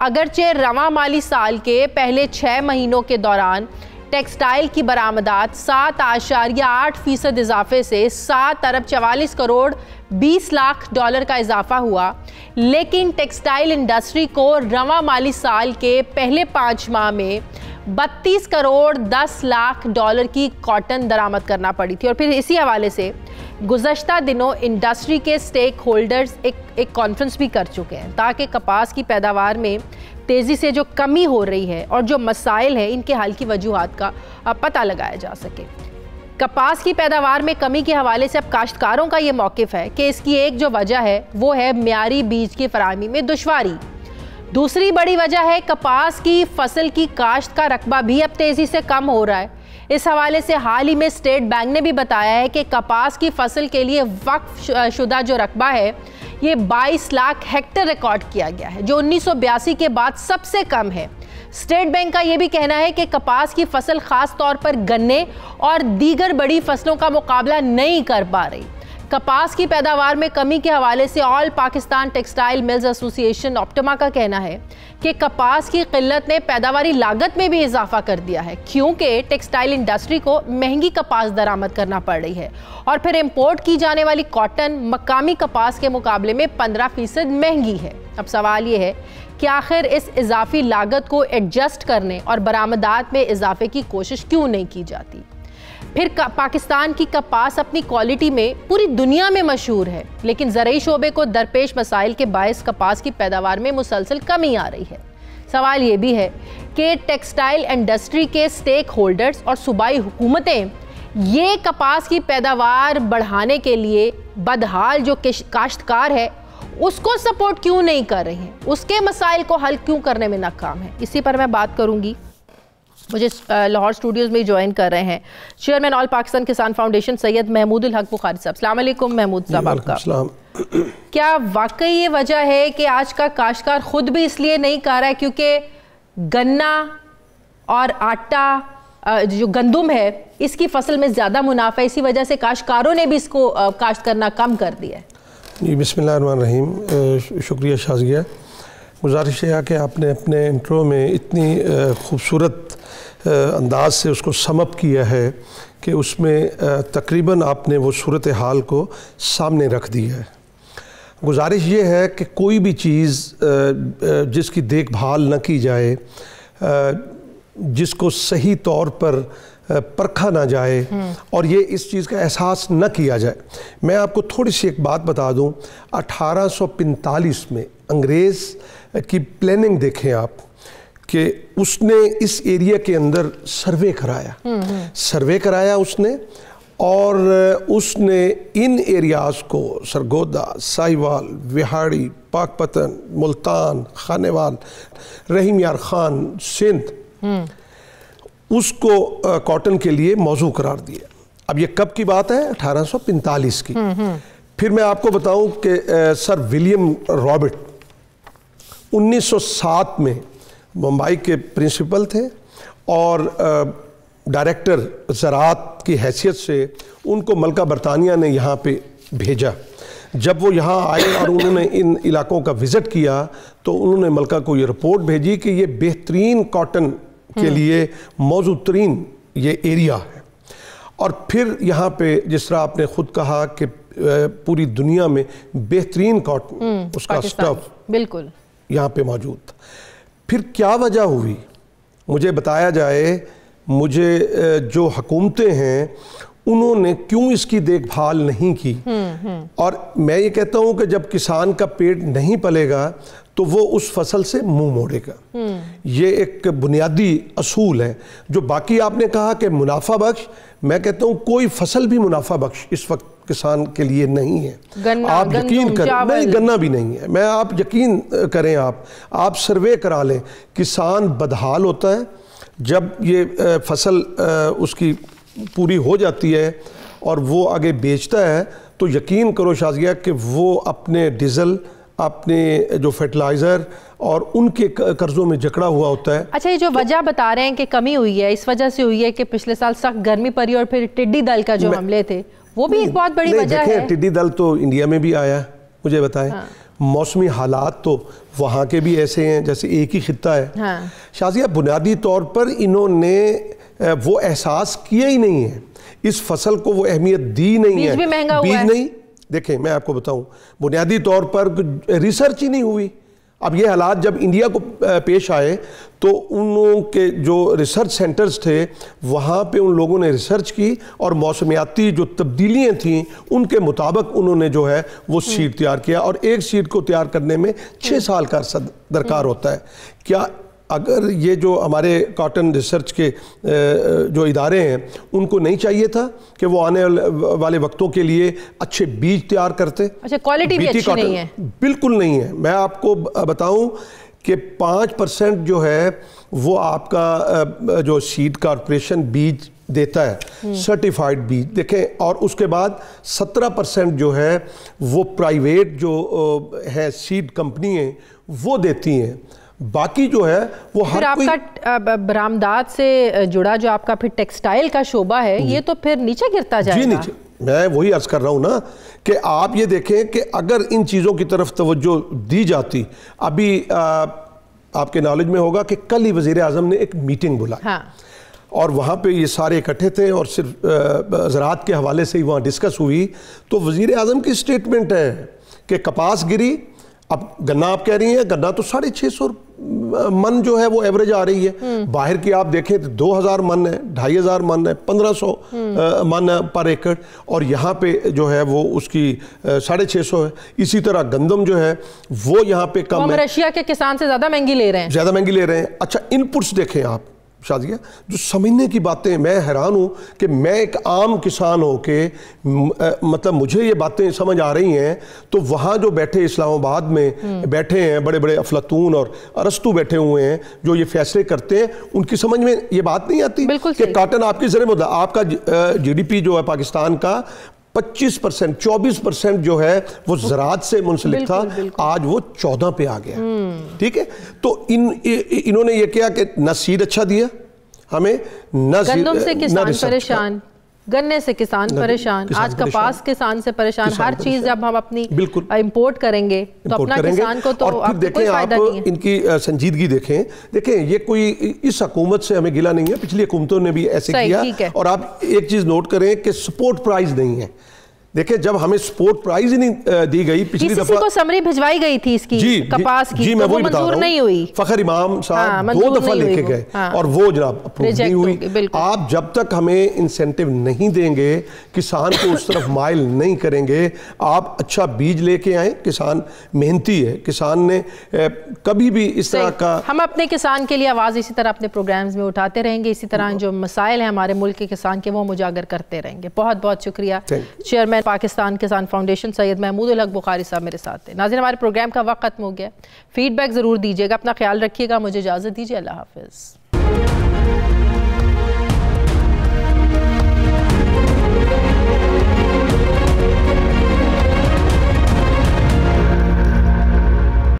अगरचे रवां माली साल के पहले 6 महीनों के दौरान टेक्सटाइल की बरामदात 7.8% इजाफे से 7 अरब 44 करोड़ 20 लाख डॉलर का इजाफा हुआ, लेकिन टेक्सटाइल इंडस्ट्री को रवां माली साल के पहले 5 माह में 32 करोड़ 10 लाख डॉलर की कॉटन दरामद करना पड़ी थी। और फिर इसी हवाले से गुज़श्ता दिनों इंडस्ट्री के स्टेक होल्डर्स एक कॉन्फ्रेंस भी कर चुके हैं ताकि कपास की पैदावार में तेज़ी से जो कमी हो रही है और जो मसाइल है इनके हल की वजूहात का पता लगाया जा सके। कपास की पैदावार में कमी के हवाले से अब काश्तकारों का ये मौक़िफ़ है कि इसकी एक जो वजह है वो है मियारी बीज की फराहमी में दुश्वारी। दूसरी बड़ी वजह है कपास की फसल की काश्त का रकबा भी अब तेज़ी से कम हो रहा है। इस हवाले से हाल ही में स्टेट बैंक ने भी बताया है कि कपास की फसल के लिए वक्फ शुदा जो रकबा है ये 22 लाख हेक्टेयर रिकॉर्ड किया गया है, जो 1982 के बाद सबसे कम है। स्टेट बैंक का ये भी कहना है कि कपास की फसल खास तौर पर गन्ने और दीगर बड़ी फसलों का मुकाबला नहीं कर पा रही। कपास की पैदावार में कमी के हवाले से all Pakistan textile mills association optima का कहना है कि कपास की किल्लत ने पैदावारी लागत में भी इजाफा कर दिया है, क्योंकि टेक्सटाइल इंडस्ट्री को महंगी कपास दरामद करना पड़ रही है और फिर इंपोर्ट की जाने वाली कॉटन मकामी कपास के मुकाबले में 15% महंगी है। अब सवाल ये है कि आखिर इस इजाफी लागत को एडजस्ट करने और बरामदात में इजाफे की कोशिश क्यों नहीं की जाती। फिर पाकिस्तान की कपास अपनी क्वालिटी में पूरी दुनिया में मशहूर है, लेकिन ज़रई शोबे को दरपेश मसाइल के बायस कपास की पैदावार में मुसलसल कमी आ रही है। सवाल ये भी है कि टेक्सटाइल इंडस्ट्री के स्टेक होल्डर्स और सूबाई हुकूमतें ये कपास की पैदावार बढ़ाने के लिए बदहाल जो काश्तकार है उसको सपोर्ट क्यों नहीं कर रही हैं, उसके मसाइल को हल क्यों करने में नाकाम है। इसी पर मैं बात करूँगी। मुझे लाहौर स्टूडियोज़ में ज्वाइन कर रहे हैं चेयरमैन ऑल पाकिस्तान किसान फाउंडेशन सैयद महमूदुल हक बुखारी साहब। अस्सलाम वालेकुम महमूद साहब। आपका क्या वाकई ये वजह है कि आज का काश्तकार खुद भी इसलिए नहीं कर रहा है क्योंकि गन्ना और आटा जो गंदुम है इसकी फसल में ज़्यादा मुनाफा है, इसी वजह से काश्तकारों ने भी इसको काश्त करना कम कर दिया है? जी बिस्मिल्लाहिर्रहमानिर्रहीम, शुक्रिया शाज़िया। गुजारिश है कि आपने अपने इंट्रो में इतनी खूबसूरत अंदाज से उसको समअप किया है कि उसमें तकरीबन आपने वो सूरत हाल को सामने रख दिया है। गुजारिश ये है कि कोई भी चीज़ जिसकी देखभाल न की जाए, जिसको सही तौर पर परखा ना जाए और ये इस चीज़ का एहसास न किया जाए। मैं आपको थोड़ी सी एक बात बता दूं, 1845 में अंग्रेज़ की प्लानिंग देखें आप कि उसने इस एरिया के अंदर सर्वे कराया उसने, और उसने इन एरियाज़ को सरगोदा, साहिवाल, विहाड़ी, पाकपतन, मुल्तान, खानेवाल, रहीम यार खान, सिंध, उसको कॉटन के लिए मौजू करार दिया। अब ये कब की बात है? 1845 की। फिर मैं आपको बताऊं कि सर विलियम रॉबर्ट 1907 में मुंबई के प्रिंसिपल थे और डायरेक्टर ज़राअत की हैसियत से उनको मलका बरतानिया ने यहाँ पे भेजा। जब वो यहाँ आए और उन्होंने इन इलाकों का विज़िट किया तो उन्होंने मलका को ये रिपोर्ट भेजी कि ये बेहतरीन कॉटन के लिए मौजूद तरीन ये एरिया है। और फिर यहाँ पे जिस तरह आपने ख़ुद कहा कि पूरी दुनिया में बेहतरीन कॉटन उसका स्टफ बिल्कुल यहाँ पे मौजूद था। फिर क्या वजह हुई मुझे बताया जाए, मुझे जो हुकूमतें हैं उन्होंने क्यों इसकी देखभाल नहीं की। और मैं ये कहता हूँ कि जब किसान का पेट नहीं पलेगा तो वो उस फसल से मुंह मोड़ेगा। ये एक बुनियादी असूल है। जो बाकी आपने कहा कि मुनाफा बख्श, मैं कहता हूँ कोई फसल भी मुनाफा बख्श इस वक्त किसान के लिए नहीं है। आप यकीन करें, नहीं गन्ना भी नहीं है। मैं आप यकीन करें, आप सर्वे करा लें, किसान बदहाल होता है जब ये फसल उसकी पूरी हो जाती है और वो आगे बेचता है तो यकीन करो शाजिया कि वो अपने डीजल, अपने जो फर्टिलाइज़र और उनके कर्जों में जकड़ा हुआ होता है। अच्छा, ये जो वजह बता रहे हैं कि कमी हुई है, इस वजह से हुई है कि पिछले साल सख्त गर्मी पड़ी और फिर टिड्डी दल का जो हमले थे वो भी एक बहुत बड़ी वजह है। टिड्डी दल तो इंडिया में भी आया, मुझे बताएं। हाँ। मौसमी हालात तो वहाँ के भी ऐसे हैं जैसे एक ही खित्ता है। हाँ। शाजिया, बुनियादी तौर पर इन्होंने वो एहसास किया ही नहीं है, इस फसल को वो अहमियत दी नहीं है। बीज भी महंगा हुआ बीज है। नहीं, देखें मैं आपको बताऊं, बुनियादी तौर पर रिसर्च ही नहीं हुई। अब ये हालात जब इंडिया को पेश आए तो उन के जो रिसर्च सेंटर्स थे वहाँ पे उन लोगों ने रिसर्च की और मौसमियाती जो तब्दीलियाँ थीं उनके मुताबिक उन्होंने जो है वो सीड तैयार किया। और एक सीड को तैयार करने में 6 साल का अरसा दरकार होता है। क्या अगर ये जो हमारे कॉटन रिसर्च के जो इदारे हैं उनको नहीं चाहिए था कि वो आने वाले वक्तों के लिए अच्छे बीज तैयार करते? अच्छा, क्वालिटी भी अच्छी नहीं है। बिल्कुल नहीं है। मैं आपको बताऊं कि 5% जो है वो आपका जो सीड कॉर्पोरेशन बीज देता है, सर्टिफाइड बीज देखें, और उसके बाद 17% जो है वो प्राइवेट जो है सीड कंपनी है वो देती हैं। बाकी जो है वो फिर आपका बरामदात से जुड़ा जो आपका फिर टेक्सटाइल का शोबा है ये तो फिर नीचे गिरता जाएगा। जी नीचे, मैं वही अर्ज कर रहा हूँ ना कि आप ये देखें कि अगर इन चीज़ों की तरफ तवज्जो दी जाती, अभी आपके नॉलेज में होगा कि कल ही वज़ीर आज़म ने एक मीटिंग बुलाई। हाँ। और वहाँ पे ये सारे इकट्ठे थे और सिर्फ ज़राअत के हवाले से ही वहाँ डिस्कस हुई। तो वज़ीर आज़म की स्टेटमेंट है कि कपास गिरी, अब गन्ना आप कह रही हैं, गन्ना तो 650 मन जो है वो एवरेज आ रही है। बाहर की आप देखें तो 2000 मन है, 2500 मन है, 1500 मन पर एकड़, और यहाँ पे जो है वो उसकी 650 है। इसी तरह गंदम जो है वो यहाँ पे कम है। रशिया के किसान से ज़्यादा महंगी ले रहे हैं, ज़्यादा महंगी ले रहे हैं। अच्छा, इनपुट्स देखें आप शादिया, जो समझने की बातें, मैं हैरान हूँ कि मैं एक आम किसान हो के मतलब मुझे ये बातें समझ आ रही हैं, तो वहाँ जो बैठे इस्लामाबाद में बैठे हैं बड़े बड़े अफलातून और अरस्तू बैठे हुए हैं जो ये फैसले करते हैं, उनकी समझ में ये बात नहीं आती कि कॉटन आपकी ज़रिए मुद्दा, आपका GDP जो है पाकिस्तान का 25%, 24% जो है वो ज़राअत से मुंसलिक था, आज वो 14 पे आ गया। ठीक है, तो इन्होंने ये किया कि न सीड अच्छा दिया हमें, न गंदम से किसान परेशान, गन्ने से किसान परेशान, आज कपास किसान से परेशान। हर चीज जब हम अपनी इंपोर्ट करेंगे तो अपना किसान को तो और फिर देखें आप इनकी संजीदगी देखें, ये कोई इस हुकूमत से हमें गिला नहीं है, पिछली हुकूमतों ने भी ऐसे किया। और आप एक चीज नोट करें कि सपोर्ट प्राइस नहीं है। देखिए, जब हमें सपोर्ट प्राइस ही नहीं दी गई, पिछली दफा को समरी भिजवाई गई थी इसकी कपास की, मैं वो मंजूर नहीं हुई। फखर इमाम साहब 2 दफा लेके गए और वो जनाब अप्रूव नहीं हुई। आप जब तक हमें इंसेंटिव नहीं देंगे, किसान को उस तरफ माइल नहीं करेंगे, आप अच्छा बीज लेके आए, किसान मेहनती है, किसान ने कभी भी इस तरह का, हम अपने किसान के लिए आवाज़ इसी तरह अपने प्रोग्राम्स में उठाते रहेंगे, इसी तरह जो मसाइल हैं हमारे मुल्क के किसान के वो हम उजागर करते रहेंगे। बहुत बहुत शुक्रिया चेयरमैन पाकिस्तान किसान फाउंडेशन सैयद महमूद उल हक बुखारी साहब मेरे साथ थे। नाज़रीन, हमारे प्रोग्राम का वक्त खत्म हो गया। फीडबैक ज़रूर दीजिएगा, अपना ख्याल रखिएगा, मुझे इजाज़त दीजिए, अल्लाह हाफ़िज़।